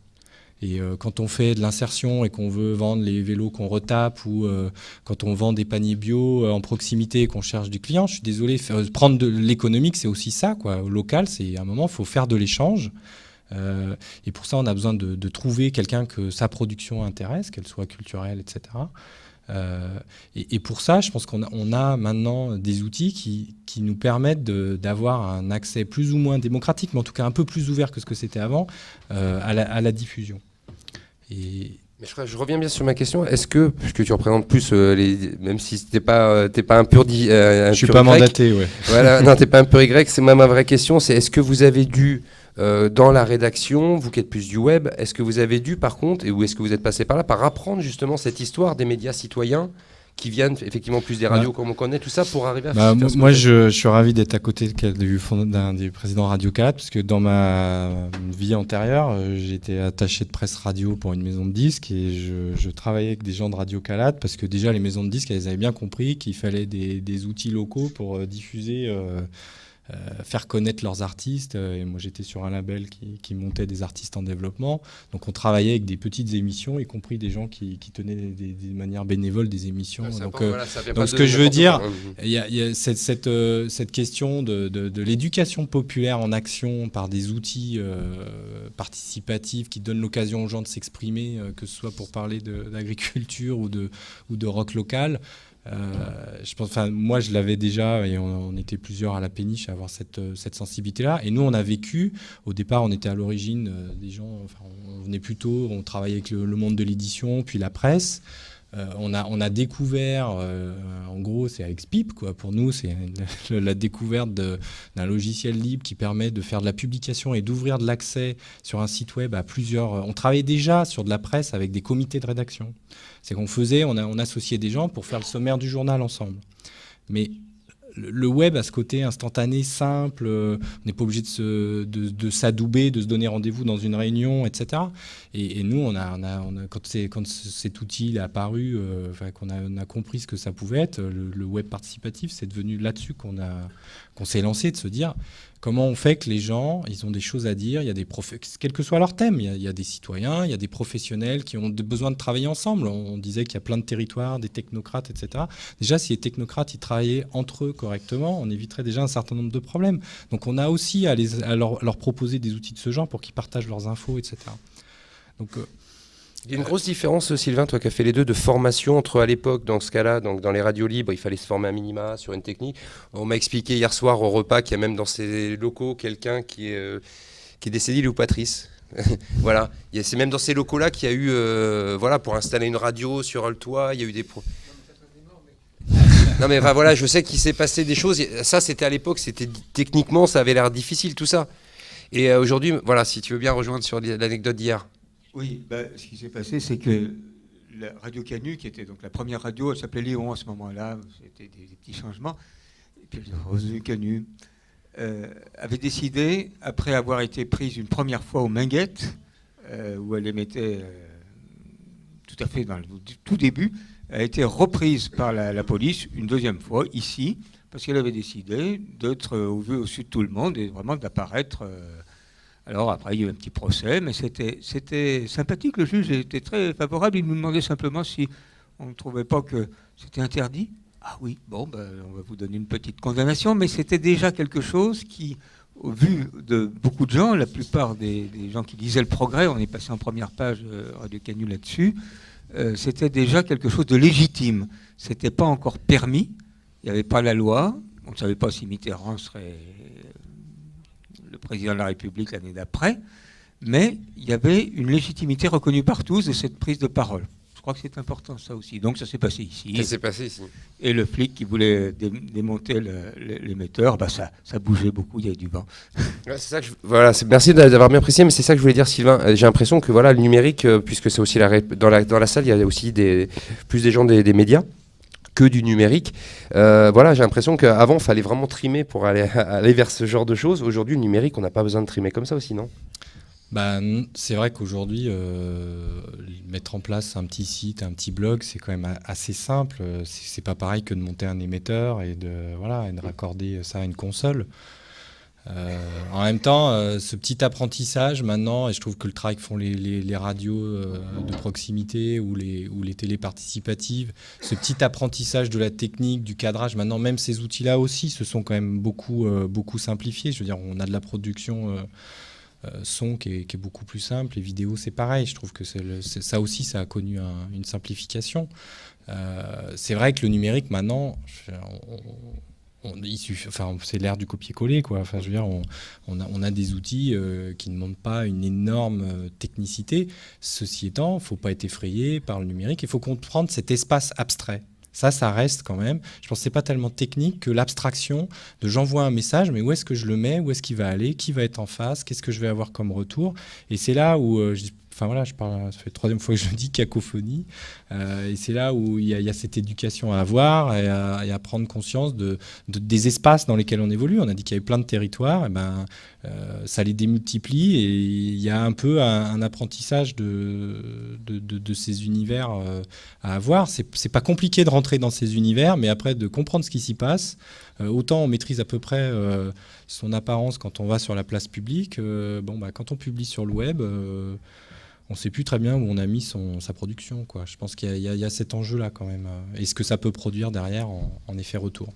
Et quand on fait de l'insertion et qu'on veut vendre les vélos qu'on retape, ou quand on vend des paniers bio en proximité et qu'on cherche du client, je suis désolé, prendre de l'économique, c'est aussi ça, quoi. Au local, c'est à un moment, il faut faire de l'échange. Et pour ça, on a besoin de trouver quelqu'un que sa production intéresse, qu'elle soit culturelle, etc. Et pour ça, je pense qu'on a maintenant des outils qui nous permettent d'avoir un accès plus ou moins démocratique, mais en tout cas un peu plus ouvert que ce que c'était avant, à la diffusion. Mais je reviens bien sur ma question. Est-ce que, puisque tu représentes plus même si t'es pas un pur je suis pas mandaté, ouais. Voilà, non, t'es pas un pur Y. C'est ma vraie question. C'est est-ce que vous avez dû dans la rédaction, vous qui êtes plus du web, est-ce que vous avez dû par contre, ou est-ce que vous êtes passé par là, par apprendre justement cette histoire des médias citoyens qui viennent effectivement plus des radios comme on connaît, tout ça pour arriver à faire moi, je suis ravi d'être à côté d'un des présidents Radio Calate, parce que dans ma vie antérieure, j'étais attaché de presse radio pour une maison de disques et je travaillais avec des gens de Radio Calate, parce que déjà les maisons de disques, elles avaient bien compris qu'il fallait des outils locaux pour diffuser, faire connaître leurs artistes. Et moi, j'étais sur un label qui montait des artistes en développement. Donc, on travaillait avec des petites émissions, y compris des gens qui tenaient des manières bénévoles des émissions. Donc, ce que je veux dire, il y a cette question de l'éducation populaire en action par des outils participatifs qui donnent l'occasion aux gens de s'exprimer, que ce soit pour parler d'agriculture ou de rock local. Je pense, moi, je l'avais déjà, et on était plusieurs à la péniche à avoir cette sensibilité-là. Et nous, on a vécu, au départ, on était à l'origine des gens, on venait plutôt, on travaillait avec le monde de l'édition, puis la presse. On a découvert, en gros, c'est avec SPIP, quoi. Pour nous, c'est la découverte d'un logiciel libre qui permet de faire de la publication et d'ouvrir de l'accès sur un site web à plusieurs. On travaillait déjà sur de la presse avec des comités de rédaction. C'est qu'on faisait, on associait des gens pour faire le sommaire du journal ensemble. Mais le web a ce côté instantané, simple, on n'est pas obligé de s'adouber, de se donner rendez-vous dans une réunion, etc. Et nous, quand cet outil est apparu, qu'on a compris ce que ça pouvait être, le web participatif, c'est devenu là-dessus qu'on s'est lancé, de se dire comment on fait que les gens, ils ont des choses à dire, il y a quel que soit leur thème, il y a des citoyens, il y a des professionnels qui ont besoin de travailler ensemble. On disait qu'il y a plein de territoires, des technocrates, etc. Déjà, si les technocrates, ils travaillaient entre eux correctement, on éviterait déjà un certain nombre de problèmes. Donc on a aussi à leur proposer des outils de ce genre pour qu'ils partagent leurs infos, etc. Donc, il y a une grosse différence, Sylvain, toi qui as fait les deux, de formation entre, à l'époque, dans ce cas-là, donc dans les radios libres, il fallait se former à minima sur une technique. On m'a expliqué hier soir au repas qu'il y a même dans ces locaux quelqu'un qui est décédé, Lou Patrice. Voilà, c'est même dans ces locaux-là qu'il y a eu, pour installer une radio sur le toit, il y a eu des... Non mais voilà, je sais qu'il s'est passé des choses. Ça, c'était à l'époque, techniquement, ça avait l'air difficile, tout ça. Et aujourd'hui, voilà, si tu veux bien rejoindre sur l'anecdote d'hier. Oui, ce qui s'est passé, c'est que la Radio Canu, qui était donc la première radio, elle s'appelait Léon à ce moment-là, c'était des petits changements, et puis Radio Canu avait décidé, après avoir été prise une première fois au Minguettes, où elle émettait tout à fait dans le tout début, a été reprise par la police une deuxième fois, ici, parce qu'elle avait décidé d'être au vu au-dessus de tout le monde et vraiment d'apparaître... Alors après, il y a eu un petit procès, mais c'était sympathique. Le juge était très favorable. Il nous demandait simplement si on ne trouvait pas que c'était interdit. Ah oui, bon, on va vous donner une petite condamnation. Mais c'était déjà quelque chose qui, au vu de beaucoup de gens, la plupart des gens qui lisaient Le Progrès, on est passé en première page Radio Canu là-dessus, c'était déjà quelque chose de légitime. C'était pas encore permis. Il n'y avait pas la loi. On ne savait pas si Mitterrand serait... le président de la République l'année d'après, mais il y avait une légitimité reconnue par tous de cette prise de parole. Je crois que c'est important, ça aussi. Donc ça s'est passé ici. Ça s'est passé ici. Et le flic qui voulait démonter l'émetteur, ça bougeait beaucoup, il y avait du vent. Ouais, c'est ça que merci d'avoir bien précisé, mais c'est ça que je voulais dire, Sylvain. J'ai l'impression que le numérique, puisque c'est aussi dans la salle, il y a aussi plus des gens des médias que du numérique. J'ai l'impression qu'avant, il fallait vraiment trimer pour aller vers ce genre de choses. Aujourd'hui, le numérique, on n'a pas besoin de trimer comme ça aussi, non ? C'est vrai qu'aujourd'hui, mettre en place un petit site, un petit blog, c'est quand même assez simple. C'est pas pareil que de monter un émetteur et de raccorder ça à une console. En même temps, ce petit apprentissage maintenant, et je trouve que le travail que font les radios de proximité ou les télés participatives, ce petit apprentissage de la technique, du cadrage, maintenant même ces outils-là aussi se sont quand même beaucoup simplifiés. Je veux dire, on a de la production son qui est beaucoup plus simple, les vidéos c'est pareil. Je trouve que ça aussi, ça a connu une simplification. C'est vrai que le numérique maintenant... c'est l'ère du copier-coller, quoi. Enfin, je veux dire, on a des outils qui ne demandent pas une énorme technicité. Ceci étant, il ne faut pas être effrayé par le numérique. Il faut comprendre cet espace abstrait. Ça reste quand même. Je pense que c'est pas tellement technique que l'abstraction de j'envoie un message, mais où est-ce que je le mets, où est-ce qu'il va aller, qui va être en face, qu'est-ce que je vais avoir comme retour. Et c'est là où enfin voilà, ça fait la 3e fois que je dis cacophonie, et c'est là où il y a cette éducation à avoir et à prendre conscience des espaces dans lesquels on évolue. On a dit qu'il y avait plein de territoires, et ça les démultiplie, et il y a un peu un apprentissage de ces univers à avoir. C'est pas compliqué de rentrer dans ces univers, mais après de comprendre ce qui s'y passe. Autant on maîtrise à peu près son apparence quand on va sur la place publique, quand on publie sur le web, on ne sait plus très bien où on a mis sa production, quoi. Je pense qu'il y a cet enjeu-là quand même, et ce que ça peut produire derrière en effet retour.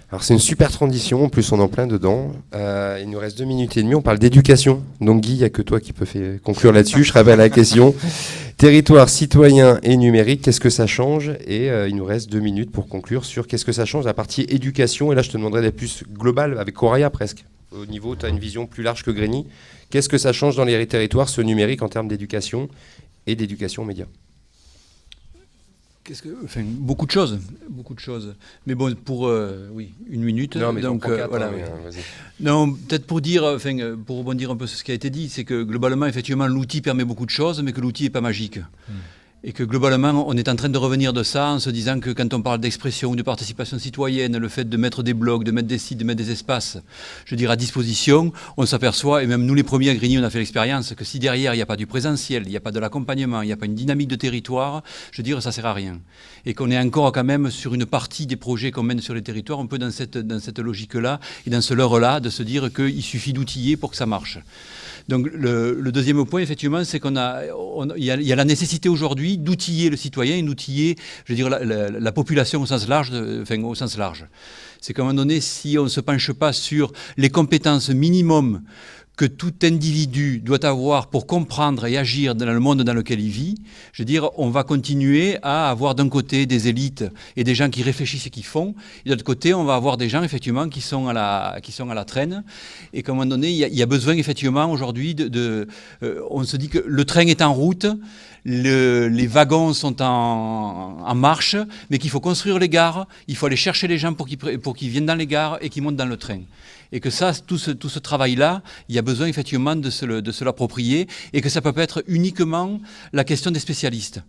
Alors c'est une super transition, en plus on est en plein dedans. Il nous reste 2 minutes et demie, on parle d'éducation. Donc Guy, il n'y a que toi qui peux conclure là-dessus. Je rappelle la question. Territoire, citoyen et numérique, qu'est-ce que ça change? Et il nous reste 2 minutes pour conclure sur qu'est-ce que ça change la partie éducation. Et là je te demanderais d'être plus global, avec Coraya presque. Au niveau, tu as une vision plus large que Grigny. Qu'est-ce que ça change dans les territoires, ce numérique, en termes d'éducation et d'éducation aux médias? Beaucoup de choses. Mais bon, pour 1 minute. Non, mais donc, voilà. Vas-y. Non, peut-être pour rebondir un peu sur ce qui a été dit, c'est que globalement, effectivement, l'outil permet beaucoup de choses, mais que l'outil n'est pas magique. Et que globalement, on est en train de revenir de ça en se disant que quand on parle d'expression ou de participation citoyenne, le fait de mettre des blogs, de mettre des sites, de mettre des espaces, je dirais, à disposition, on s'aperçoit, et même nous les premiers à Grigny, on a fait l'expérience, que si derrière il n'y a pas du présentiel, il n'y a pas de l'accompagnement, il n'y a pas une dynamique de territoire, je veux dire, ça ne sert à rien. Et qu'on est encore quand même sur une partie des projets qu'on mène sur les territoires, un peu dans cette logique-là, et dans ce leurre-là, de se dire qu'il suffit d'outiller pour que ça marche. Donc le deuxième point, effectivement, c'est qu'il y a la nécessité aujourd'hui d'outiller le citoyen et d'outiller, je veux dire, la population au sens large. C'est qu'à un moment donné, si on ne se penche pas sur les compétences minimum que tout individu doit avoir pour comprendre et agir dans le monde dans lequel il vit, je veux dire, on va continuer à avoir d'un côté des élites et des gens qui réfléchissent et qui font, et de l'autre côté, on va avoir des gens, effectivement, qui sont à la traîne, et qu'à un moment donné, il y a besoin, effectivement, aujourd'hui, on se dit que le train est en route, les wagons sont en marche, mais qu'il faut construire les gares, il faut aller chercher les gens pour qu'ils viennent dans les gares et qu'ils montent dans le train. Et que ça, tout ce travail-là, il y a besoin effectivement de se l'approprier, et que ça ne peut pas être uniquement la question des spécialistes.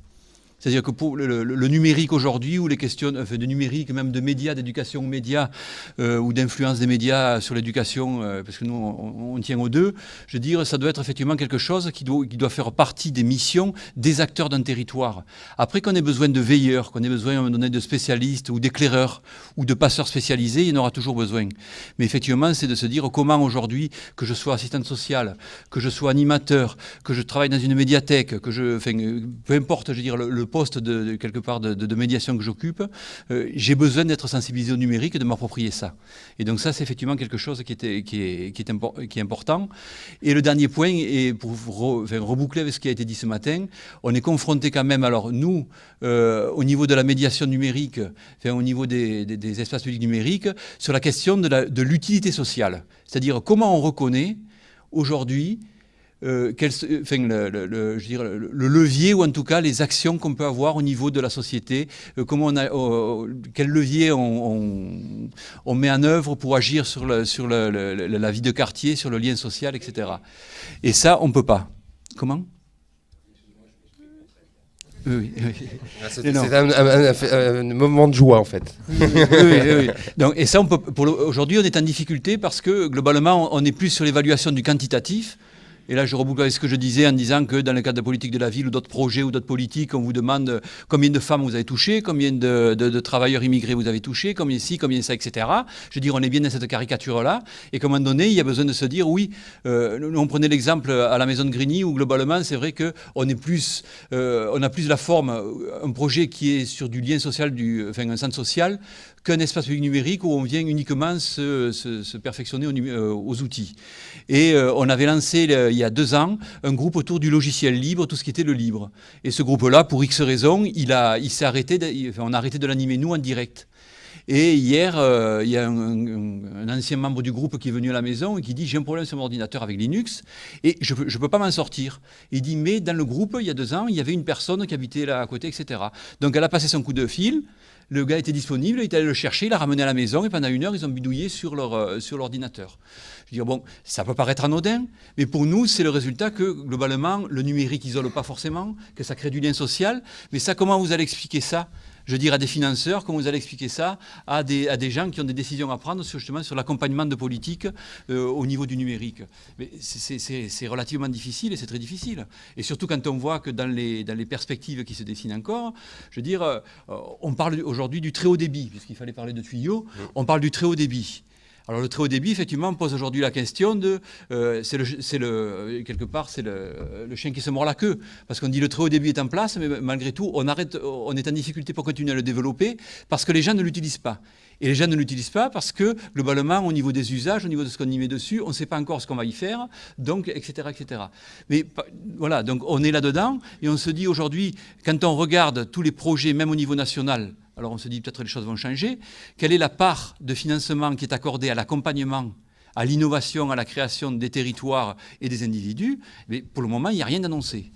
C'est-à-dire que pour le numérique aujourd'hui, ou les questions de numérique, même de médias, d'éducation aux médias, ou d'influence des médias sur l'éducation, parce que nous, on tient aux deux, je veux dire, ça doit être effectivement quelque chose qui doit faire partie des missions des acteurs d'un territoire. Après qu'on ait besoin de veilleurs, qu'on ait besoin à un moment donné de spécialistes, ou d'éclaireurs, ou de passeurs spécialisés, il y en aura toujours besoin. Mais effectivement, c'est de se dire comment aujourd'hui, que je sois assistante sociale, que je sois animateur, que je travaille dans une médiathèque, peu importe, je veux dire, le poste quelque part de médiation que j'occupe, j'ai besoin d'être sensibilisé au numérique et de m'approprier ça. Et donc ça, c'est effectivement quelque chose qui est important. Et le dernier point, et pour reboucler avec ce qui a été dit ce matin, on est confronté quand même, alors nous, au niveau de la médiation numérique, au niveau des espaces publics numériques, sur la question de l'utilité sociale. C'est-à-dire comment on reconnaît aujourd'hui le levier, ou en tout cas les actions qu'on peut avoir au niveau de la société, quel levier on met en œuvre pour agir sur la vie de quartier, sur le lien social, etc. Et ça, on ne peut pas. Comment ? Oui. C'est un moment de joie, en fait. Oui. Donc, et ça, aujourd'hui, on est en difficulté parce que, globalement, on est plus sur l'évaluation du quantitatif. Et là, je reboucle avec ce que je disais en disant que dans le cadre de politique de la ville ou d'autres projets ou d'autres politiques, on vous demande combien de femmes vous avez touché, combien de travailleurs immigrés vous avez touché, combien ci, combien ça, etc. Je veux dire, on est bien dans cette caricature-là. Et qu'à un moment donné, il y a besoin de se dire, oui, on prenait l'exemple à la maison de Grigny où globalement, c'est vrai qu'on a plus la forme, un projet qui est sur du lien social, un centre social, qu'un espace public numérique où on vient uniquement se perfectionner aux outils. Et on avait lancé il y a 2 ans un groupe autour du logiciel libre, tout ce qui était le libre. Et ce groupe-là, pour X raisons, on a arrêté de l'animer nous en direct. Et hier, il y a un ancien membre du groupe qui est venu à la maison et qui dit « j'ai un problème sur mon ordinateur avec Linux et je ne peux pas m'en sortir ». Il dit « mais dans le groupe, il y a 2 ans, il y avait une personne qui habitait là à côté, etc. » Donc elle a passé son coup de fil. Le gars était disponible, il est allé le chercher, il l'a ramené à la maison et pendant 1 heure, ils ont bidouillé sur l'ordinateur. Je veux dire, bon, ça peut paraître anodin, mais pour nous, c'est le résultat que, globalement, le numérique n'isole pas forcément, que ça crée du lien social. Mais ça, comment vous allez expliquer ça? Je veux dire, à des financeurs, comment vous allez expliquer ça à des gens qui ont des décisions à prendre justement sur l'accompagnement de politique au niveau du numérique. Mais c'est relativement difficile et c'est très difficile. Et surtout quand on voit que dans les perspectives qui se dessinent encore, je veux dire, on parle aujourd'hui du très haut débit, puisqu'il fallait parler de tuyaux, on parle du très haut débit. Alors le très haut débit, effectivement, pose aujourd'hui la question de, quelque part, c'est le chien qui se mord la queue, parce qu'on dit le très haut débit est en place, mais malgré tout, on est en difficulté pour continuer à le développer, parce que les gens ne l'utilisent pas. Et les gens ne l'utilisent pas parce que, globalement, au niveau des usages, au niveau de ce qu'on y met dessus, on ne sait pas encore ce qu'on va y faire, donc, etc., etc. Mais voilà, donc on est là-dedans, et on se dit aujourd'hui, quand on regarde tous les projets, même au niveau national, alors on se dit peut-être les choses vont changer, quelle est la part de financement qui est accordée à l'accompagnement, à l'innovation, à la création des territoires et des individus? Mais pour le moment, il n'y a rien d'annoncé.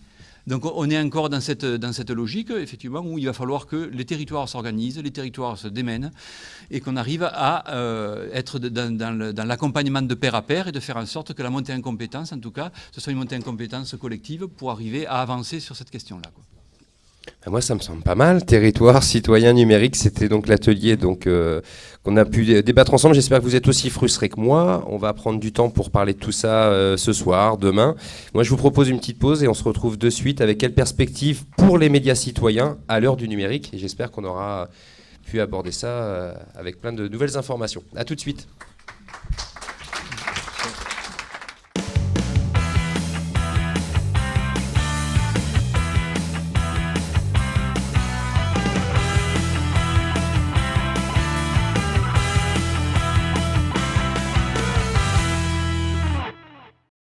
Donc on est encore dans cette logique, effectivement, où il va falloir que les territoires s'organisent, les territoires se démènent, et qu'on arrive à être dans l'accompagnement de pair à pair et de faire en sorte que la montée en compétences, en tout cas, ce soit une montée en compétences collective pour arriver à avancer sur cette question-là, quoi. Moi, ça me semble pas mal. Territoire, citoyen, numérique, c'était donc l'atelier qu'on a pu débattre ensemble. J'espère que vous êtes aussi frustrés que moi. On va prendre du temps pour parler de tout ça ce soir, demain. Moi, je vous propose une petite pause et on se retrouve de suite avec quelle perspective pour les médias citoyens à l'heure du numérique. Et j'espère qu'on aura pu aborder ça avec plein de nouvelles informations. À tout de suite.